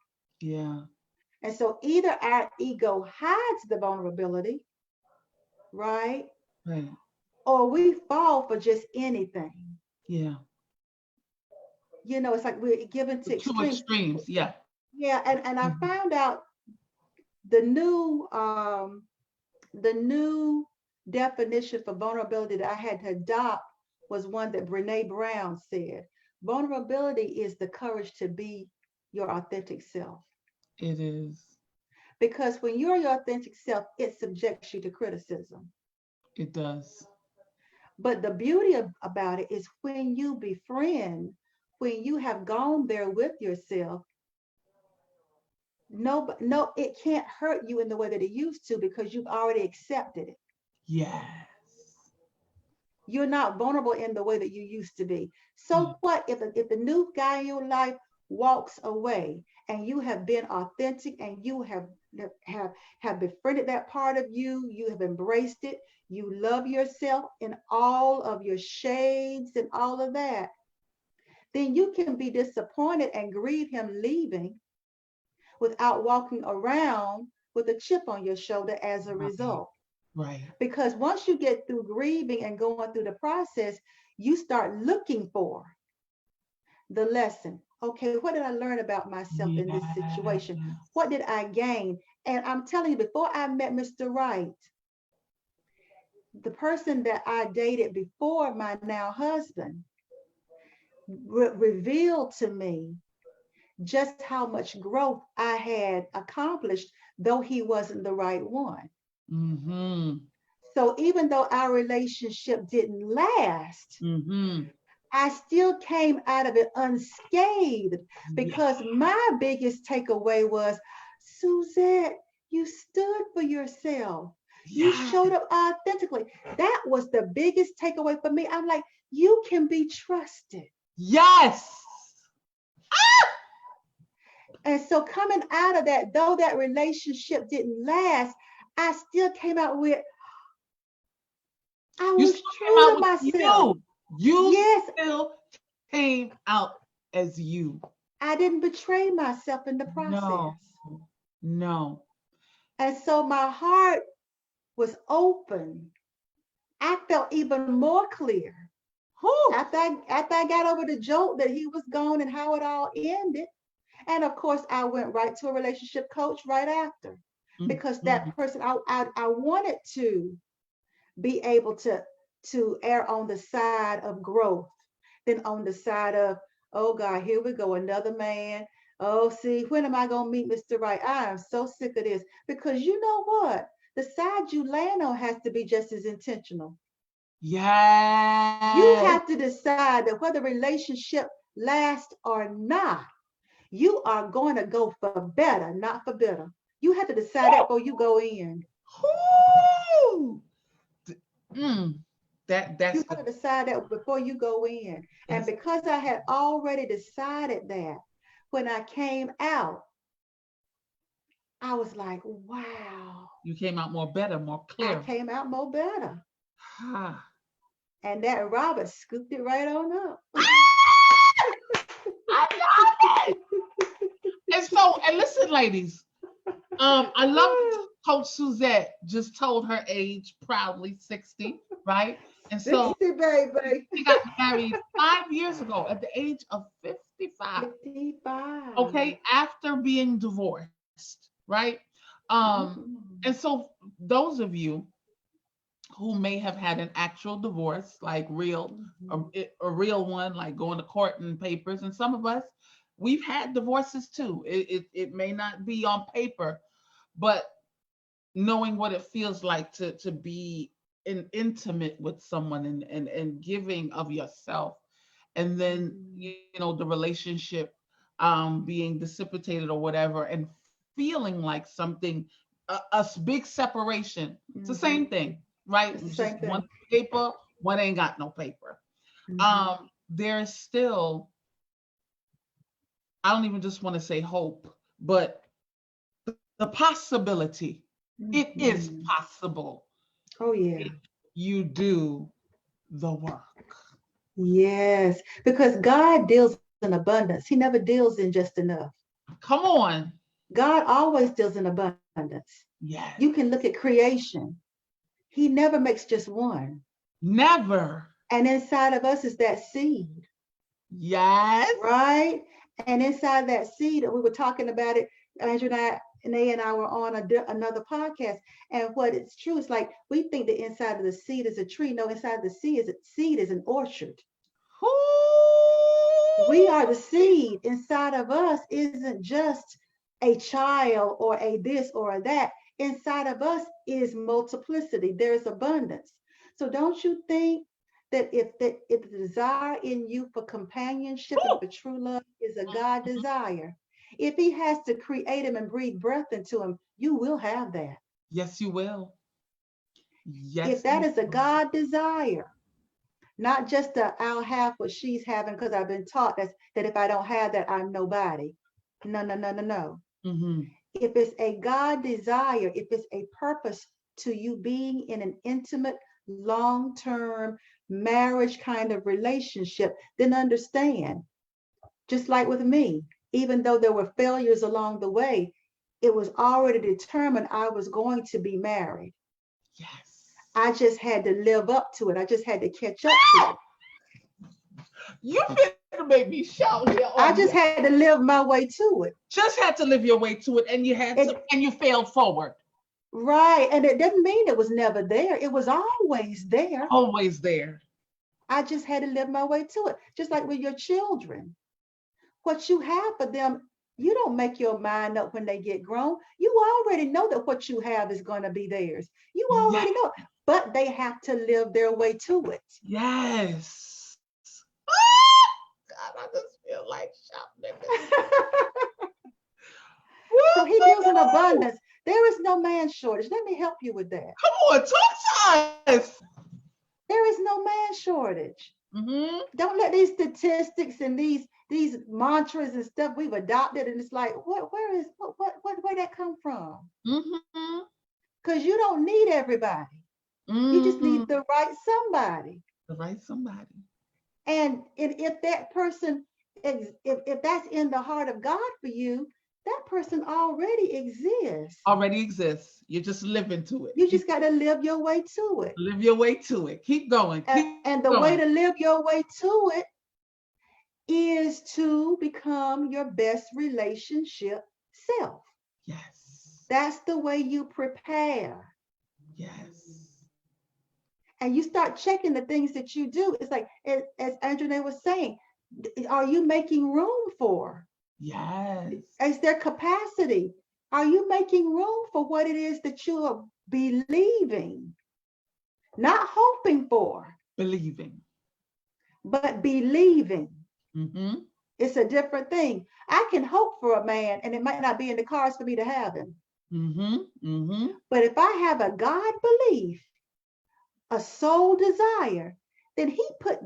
Yeah. And so either our ego hides the vulnerability, right? Right. Or we fall for just anything. Yeah. You know, it's like we're given to two extremes. Yeah. Yeah, and I found out the new definition for vulnerability that I had to adopt was one that Brene Brown said. Vulnerability is the courage to be your authentic self. It is. Because when you're your authentic self, it subjects you to criticism. It does. But the beauty about it is when you befriend, when you have gone there with yourself, no, it can't hurt you in the way that it used to because you've already accepted it. Yes. You're not vulnerable in the way that you used to be. So what if the new guy in your life walks away and you have been authentic and you have befriended that part of you, you have embraced it, you love yourself in all of your shades and all of that, then you can be disappointed and grieve him leaving without walking around with a chip on your shoulder as a result. Right. Because once you get through grieving and going through the process, you start looking for the lesson. Okay, what did I learn about myself in this situation? What did I gain? And I'm telling you, before I met Mr. Right, the person that I dated before my now husband revealed to me just how much growth I had accomplished, though he wasn't the right one. So even though our relationship didn't last, I still came out of it unscathed because my biggest takeaway was, Suzette, you stood for yourself. You showed up authentically. That was the biggest takeaway for me. I'm like, you can be trusted. Yes. And so coming out of that, though that relationship didn't last, I still came out with, I was true to myself. You still came out as you. I didn't betray myself in the process. No. And so my heart was open. I felt even more clear. After I got over the joke that he was gone and how it all ended. And of course, I went right to a relationship coach right after. Because that person, I wanted to be able to err on the side of growth than on the side of Oh God, here we go, another man. Oh, see, when am I gonna meet Mr. Right? I am so sick of this. Because you know what? The side you land on has to be just as intentional. You Yes. have to decide that whether relationship lasts or not, you are going to go for better, not for better. You have to decide that before you go in. Woo! Mm, You that's have the to decide that before you go in. And that's because I had already decided that, when I came out, I was like, wow, you came out more better, more I clear. came out more better. Ah. And that Robert scooped it right on up. I love it. And listen, ladies. I love that Coach Suzette just told her age proudly, 60, right? And so 60, baby. she got married 5 years ago at the age of 55. 55. Okay, after being divorced, right? And Mm. so those of you who may have had an actual divorce, like Mhm. a real one, like going to court and papers, and some of us, we've had divorces too. It may not be on paper, but knowing what it feels like to be intimate with someone and giving of yourself, and then Mhm. the relationship being dissipated or whatever, and feeling like something, a big separation. It's the same Mhm. thing, right? It's the It's just same one thing. paper, one ain't got no paper. Mhm. There's still, I don't even just want to say hope, but the possibility. It is Mhm. possible Oh, yeah. if you do the work. Yes. Because God deals in abundance, He never deals in just enough. Come on. God always deals in abundance. You Yes. can look at creation, He never makes just one. Never. And inside of us is that seed, Yes. right? And inside that seed, we were talking about it, Andrenee and I were on another podcast. And what it's true is like we think the inside of the seed is a tree. No, inside the seed is an orchard. We Ooh. are the seed. Inside of us isn't just a child or a this or a that. Inside of us is multiplicity. There's abundance. So don't you think that if the desire in you for companionship and Ooh. for true love is a God desire, if He has to create him and breathe breath into him, you will have that. Yes, you will. If Yes, that you is a will. God desire, not just that I'll have what she's having because I've been taught that if I don't have that, I'm nobody. No, no, no, no, no. Mm-hmm. If it's a God desire, if it's a purpose to you being in an intimate, long term marriage kind of relationship, then understand, just like with me, even though there were failures along the way, it was already determined I was going to be married. Yes. I just had to live up to it. I just had to catch up to it. You finna make me shout here on I you. just had to live my way to it. Just had to live your way to it, and you had to, It and you failed forward. right. And it doesn't mean it was never there. It was always there. Always there. I just had to live my way to it. Just like with your children. What you have for them, you don't make your mind up when they get grown. You already know that what you have is going to be theirs. You Yes. already know. But they have to live their way to it. Yes. Ah! God, I just feel like shouting at this. So he deals in Woo! abundance. There is no man shortage. Let me help you with that. Come on, talk to us. There is no man shortage. Mm-hmm. Don't let these statistics and these mantras and stuff we've adopted, and it's like, where is where that come from? Mm-hmm. Because you don't need everybody. You just Mm-hmm. need the right somebody. The right somebody. And if that person, if that's in the heart of God for you, that person already exists. Already exists. You're just living to it. You Keep just got to live your way to it. live your way to it. Keep going. Keep And going. the way to live your way to it is to become your best relationship self. Yes. That's the way you prepare. Yes. And you start checking the things that you do. It's like, as Andrenee was saying, Are you making room for? Yes. Is there capacity? Are you making room for what it is that you are believing? Not hoping for, Believing. but believing. Mm-hmm. It's a different thing. I can hope for a man and it might not be in the cards for me to have him. Mm-hmm. Mm-hmm. But if I have a God belief, a soul desire, then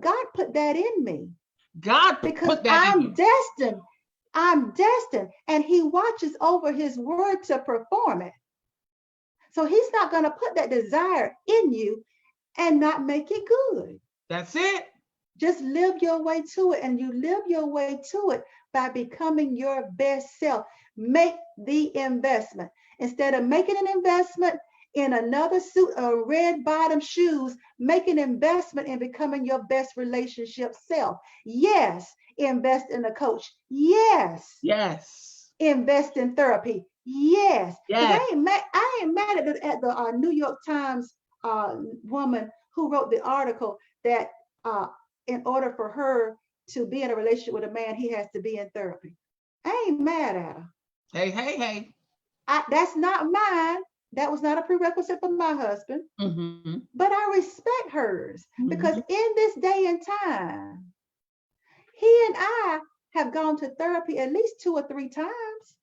God put that in me God because put that in you. I'm destined, and he watches over his word to perform it. So he's not going to put that desire in you and not make it good. That's it. Just live your way to it, and you live your way to it by becoming your best self. Make the investment. Instead of making an investment in another suit or red bottom shoes, make an investment in becoming your best relationship self. Yes, invest in a coach. Yes, Yes. invest in therapy. Yes, because Yes. I ain't mad at the New York Times woman who wrote the article that uh, in order for her to be in a relationship with a man, he has to be in therapy. I ain't mad at her. Hey, hey, hey. That's not mine. That was not a prerequisite for my husband. Mm-hmm. But I respect hers because Mm-hmm. in this day and time, he and I have gone to therapy at least 2 or 3 times.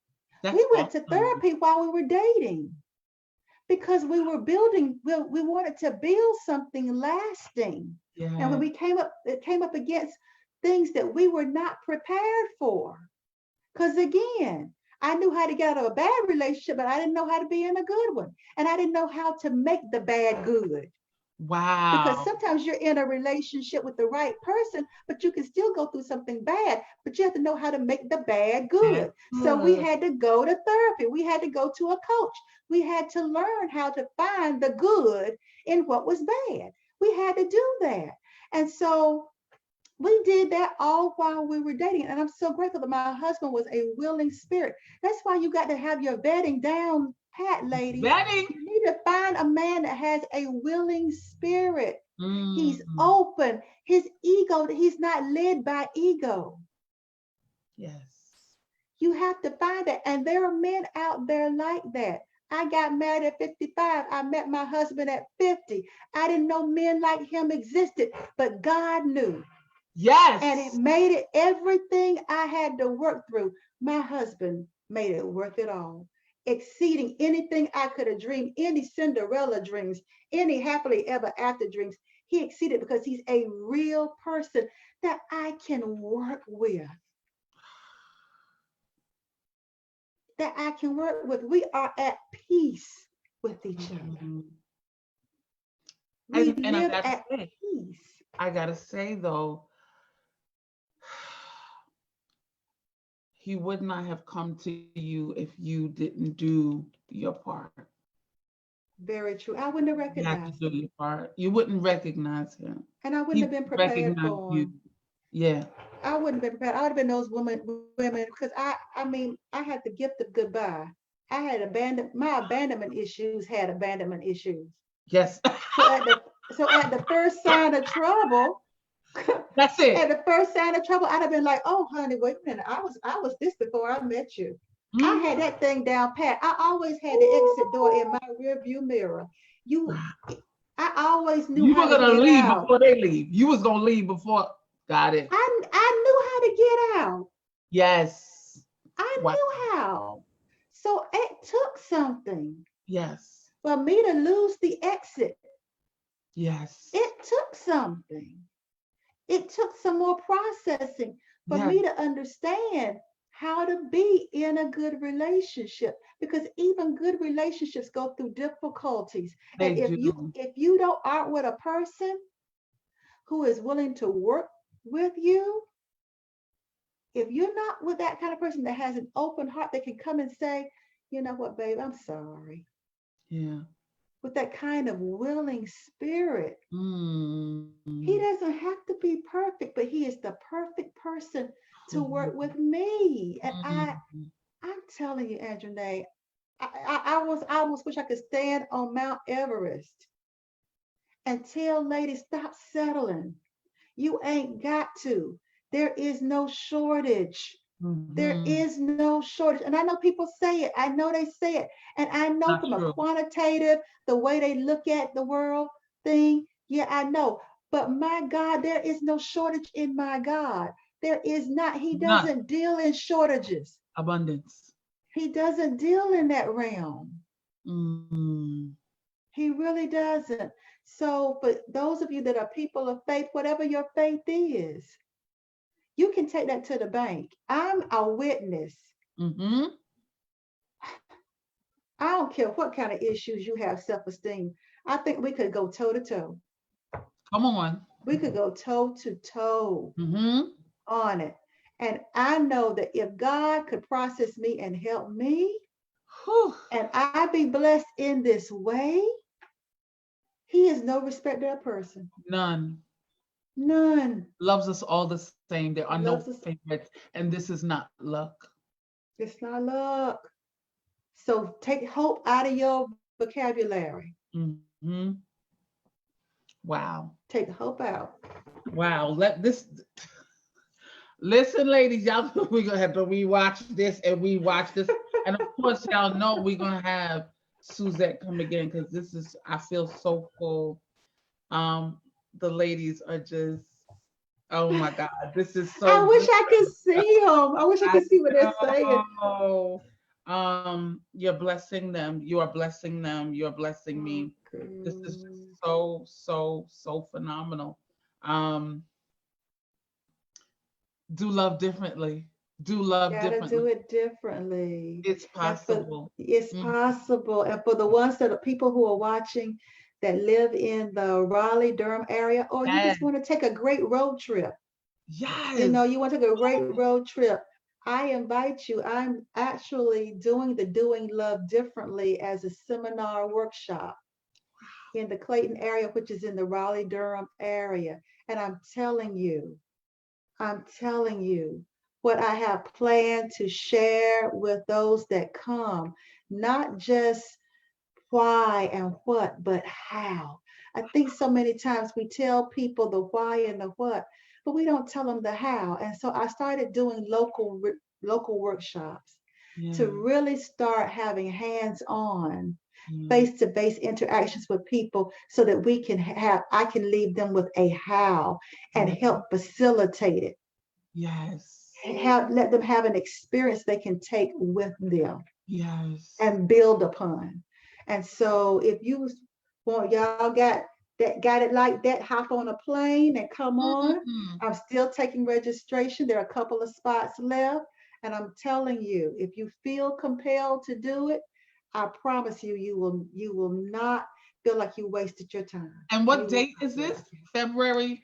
That's We went to awesome. therapy while we were dating because we were building, we wanted to build something lasting. And when Yeah. we it came up against things that we were not prepared for. Because again, I knew how to get out of a bad relationship, but I didn't know how to be in a good one. And I didn't know how to make the bad good. Because Wow. sometimes you're in a relationship with the right person, but you can still go through something bad, but you have to know how to make the bad That's good. So we good. had to go to therapy. We had to go to a coach. We had to learn how to find the good in what was bad. We had to do that. And so we did that all while we were dating. And I'm so grateful that my husband was a willing spirit. That's why you got to have your vetting down pat, ladies. Vetting. You need to find a man that has a willing spirit. He's Mm. open. His ego, he's not led by ego. Yes. You have to find that. And there are men out there like that. I got married at 55. I met my husband at 50. I didn't know men like him existed, but God knew. And it Yes. made it everything I had to work through. My husband made it worth it all, exceeding anything I could have dreamed, any Cinderella dreams, any happily ever after dreams. He exceeded because he's a real person that I can work with, that I can work with. We are at peace with each other. Mhm. We And live at peace. I gotta say though, he would not have come to you if you didn't do your part. Very true. I wouldn't have You have to recognized do him, your part. You wouldn't recognize him. and I wouldn't He have been would prepared recognize for you. him. Yeah. I wouldn't have been prepared. I would have been those women, because I mean, I had the gift of goodbye. I had my abandonment issues had abandonment issues. Yes. So at the first sign of trouble, That's at it. the first sign of trouble, I'd have been like, oh honey, wait a minute. I was this before I met you. I had Hmm. that thing down pat. I always had the exit door in my rear view mirror. You I always knew You how were to gonna get leave out. before they leave. You was gonna leave before. Got it. I knew how to get out. Yes. I Wow. knew how. So it took something Yes. for me to lose the exit. Yes. It took something. It took some more processing for Yes. me to understand how to be in a good relationship, because even good relationships go through difficulties. They And do. if you don't aren't with a person who is willing to work with you, if you're not with that kind of person that has an open heart that can come and say, you know what, babe, I'm sorry, Yeah. with that kind of willing spirit. Mm. He doesn't have to be perfect, but he is the perfect person to work with me. And Mm. I'm telling you, Andrenee, I almost wish I could stand on Mount Everest and tell ladies, stop settling. You ain't got to. There is no shortage. There Mm-hmm. is no shortage. And I know people say it. I know they say it. And I know Not from a true. quantitative, the way they look at the world thing, yeah, I know. But my God, there is no shortage in my God. There is not. He None. doesn't deal in shortages. Abundance. He doesn't deal in that realm. Mm. He really doesn't. So, for those of you that are people of faith, whatever your faith is, you can take that to the bank. I'm a witness. Mm-hmm. I don't care what kind of issues you have self esteem. I think we could go toe to toe. Come on. We could go toe to toe Mm-hmm. on it. And I know that if God could process me and help me, Whew. and I be blessed in this way, He is no respecter of person. None. None. Loves us all the same. There are He no loves us. favorites, and this is not luck. It's not luck. So take hope out of your vocabulary. Mm-hmm. Wow. Take hope out. Wow. Let this listen, ladies, y'all. We're gonna have to rewatch this and rewatch this. And of course, y'all know we're gonna have Suzette come again because this is I feel so full. Um, the ladies are just oh my God, this is I so wish good. I could see them. I wish I I could see what they're saying. know. You're blessing them. You are blessing them. You're blessing Oh, me. This is just girl. so phenomenal. Um, do love differently. Do love Gotta do differently. it differently. It's And for possible. it's Mhm. possible. And for the ones that are people who are watching that live in the Raleigh, Durham area, or you Yes. just want to take a great road trip. Yes. You want to take a great road trip. I invite you. I'm actually doing the Doing Love Differently as a seminar workshop in the Clayton area, which is in the Raleigh, Durham area. And I'm telling you what I have planned to share with those that come, not just why and what, but how. I think so many times we tell people the why and the what, but we don't tell them the how. And so I started doing local workshops to Yeah. really start having hands-on Yeah. face-to-face interactions with people so that we can have I can leave them with a how and Mhm. help facilitate it, Yes. have let them have an experience they can take with them Yes. and build upon. And so if you want, y'all got it like that, hop on a plane and come on. Mhm. I'm still taking registration. There are a couple of spots left. And I'm telling you, if you feel compelled to do it, I promise you, you will not feel like you wasted your time. And what You will date not is feel this? like it. February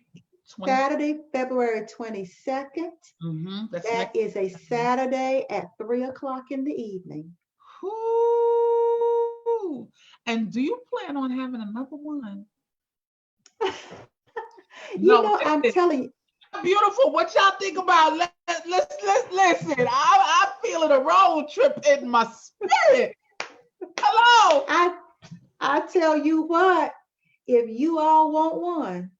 20. Saturday, February 22nd. Mm-hmm. That's That next. is a Saturday at 3 o'clock in the evening. Ooh. And do you plan on having another one? No, I'm listen. telling you, Beautiful. What y'all think about? Let's listen. I'm feeling a road trip in my spirit. Hello. I I tell you what, if you all want one,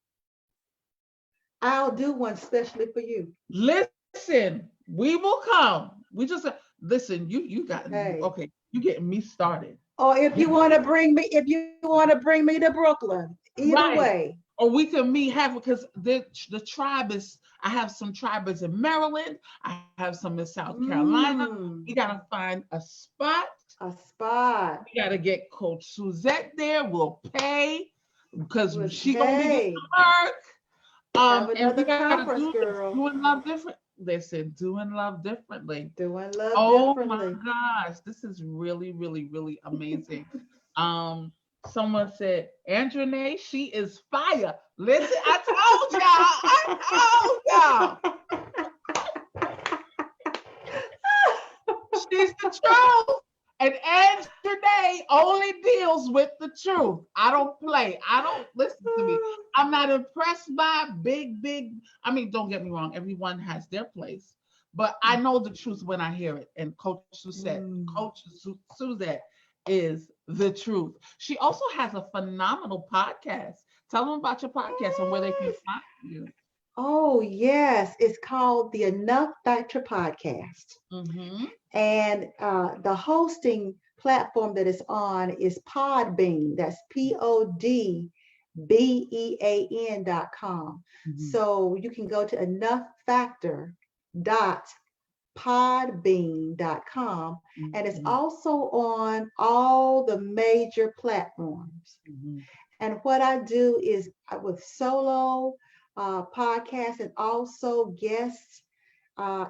I'll do one specially for you. Listen. We will come. We just listen. You got Hey. okay. You getting me started. Or if You you want to bring me, if you want to bring me to Brooklyn, either right. way. Or we can meet halfway because the tribe is. I have some tribes in Maryland. I have some in South Carolina. We Mm, gotta find a spot. a spot. We gotta get Coach Suzette there. We'll pay because With she gonna be doing hey, the work. have And we another gotta conference, do this. girl. Doing love different. Listen, doing love differently. Doing love Oh my differently. gosh, this is really amazing. Um, someone said, Andrenee, she is fire. Listen, I told y'all. She's the truth. And Andrenee only deals with the truth. I don't play. I don't listen to me. I'm not impressed by big. I mean, don't get me wrong. Everyone has their place, but I know the truth when I hear it. And Mm. Suzette is the truth. She also has a phenomenal podcast. Tell them about your podcast and where they can Yes. find you. Oh, yes. It's called the Enough Factor Podcast. Mm-hmm. And the hosting platform that it's on is Podbean. That's PODBEAN.com. Mm-hmm. So you can go to enoughfactor.podbean.com. And it's Mm-hmm. also on all the major platforms. Mm-hmm. And what I do is with solo podcasts and also guest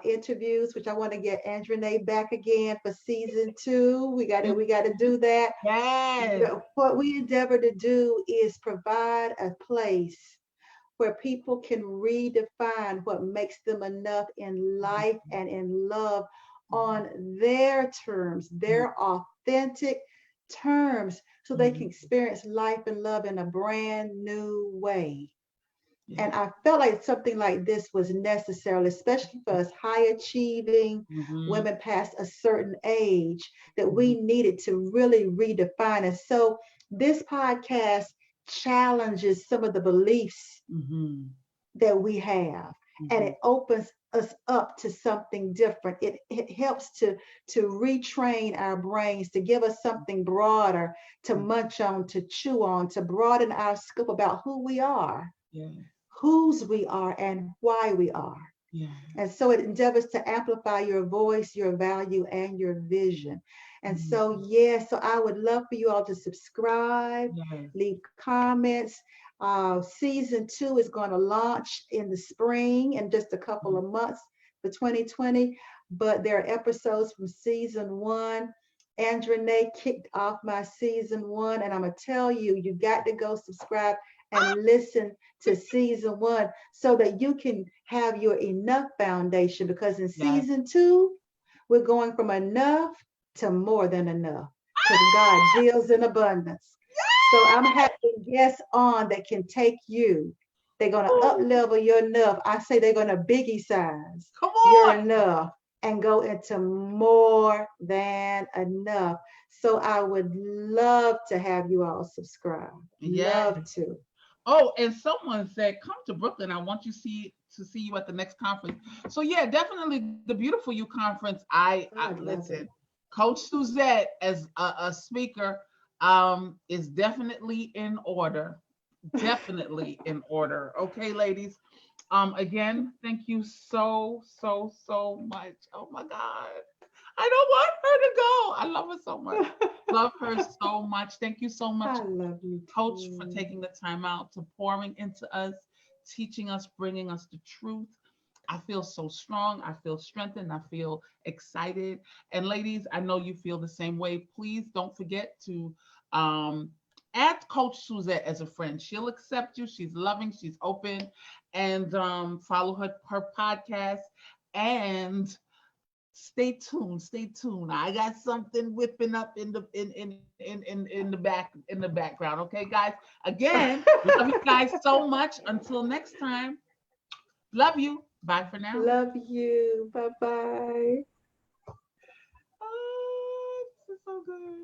interviews, which I want to get Andrenee back again for season 2. We got to do that. Yes. What we endeavor to do is provide a place where people can redefine what makes them enough in life and in love on their terms, their authentic terms, so they can Mm-hmm. experience life and love in a brand new way. Yeah. And I felt like something like this was necessary, especially for us high achieving Mm-hmm. women past a certain age, that Mm-hmm. we needed to really redefine. And so this podcast challenges some of the beliefs Mm-hmm. that we have, and Mm-hmm. it opens us up to something different. It helps to retrain our brains, to give us something broader to munch on, to chew on, to broaden our scope about who we are, Yeah. whose we are, and why we are. And Yes. so it endeavors to amplify your voice, your value, and your vision. And Mm-hmm. so, yeah, so I would love for you all to subscribe, Yes. leave comments. Season 2 is going to launch in the spring in just a couple of months for 2020. But there are episodes from season 1. Andrenee kicked off my season 1, and I'm going to tell you, you got to go subscribe and listen to season 1 so that you can have your enough foundation, because in Yes. season 2 we're going from enough to more than enough, because God deals in abundance. So I'm having guests on that can take you. They're going to up Ooh, level your enough. I say they're going to biggie size come your on. enough and go into more than enough. So I would love to have you all subscribe. Yes. Love to. Oh, and someone said, "Come to Brooklyn. I want you to see you at the next conference." So yeah, definitely the Beautiful You conference. I I'd love listen. it. Coach Suzette as a speaker is definitely in order. Definitely in order. Okay, ladies. Again, thank you so much. Oh my God. I don't want her to go. I love her so much. Love her so much. Thank you so much, I love you Coach, for too. taking the time out to pouring into us, teaching us, bringing us the truth. I feel so strong. I feel strengthened. I feel excited. And ladies, I know you feel the same way. Please don't forget to um, add Coach Suzette as a friend. She'll accept you. She's loving. She's open. And follow her podcast. And stay tuned. Stay tuned. I got something whipping up in the background. Okay, guys. Again, love you guys so much. Until next time. Love you. Bye for now. Love you. Bye bye. Oh, this is so good.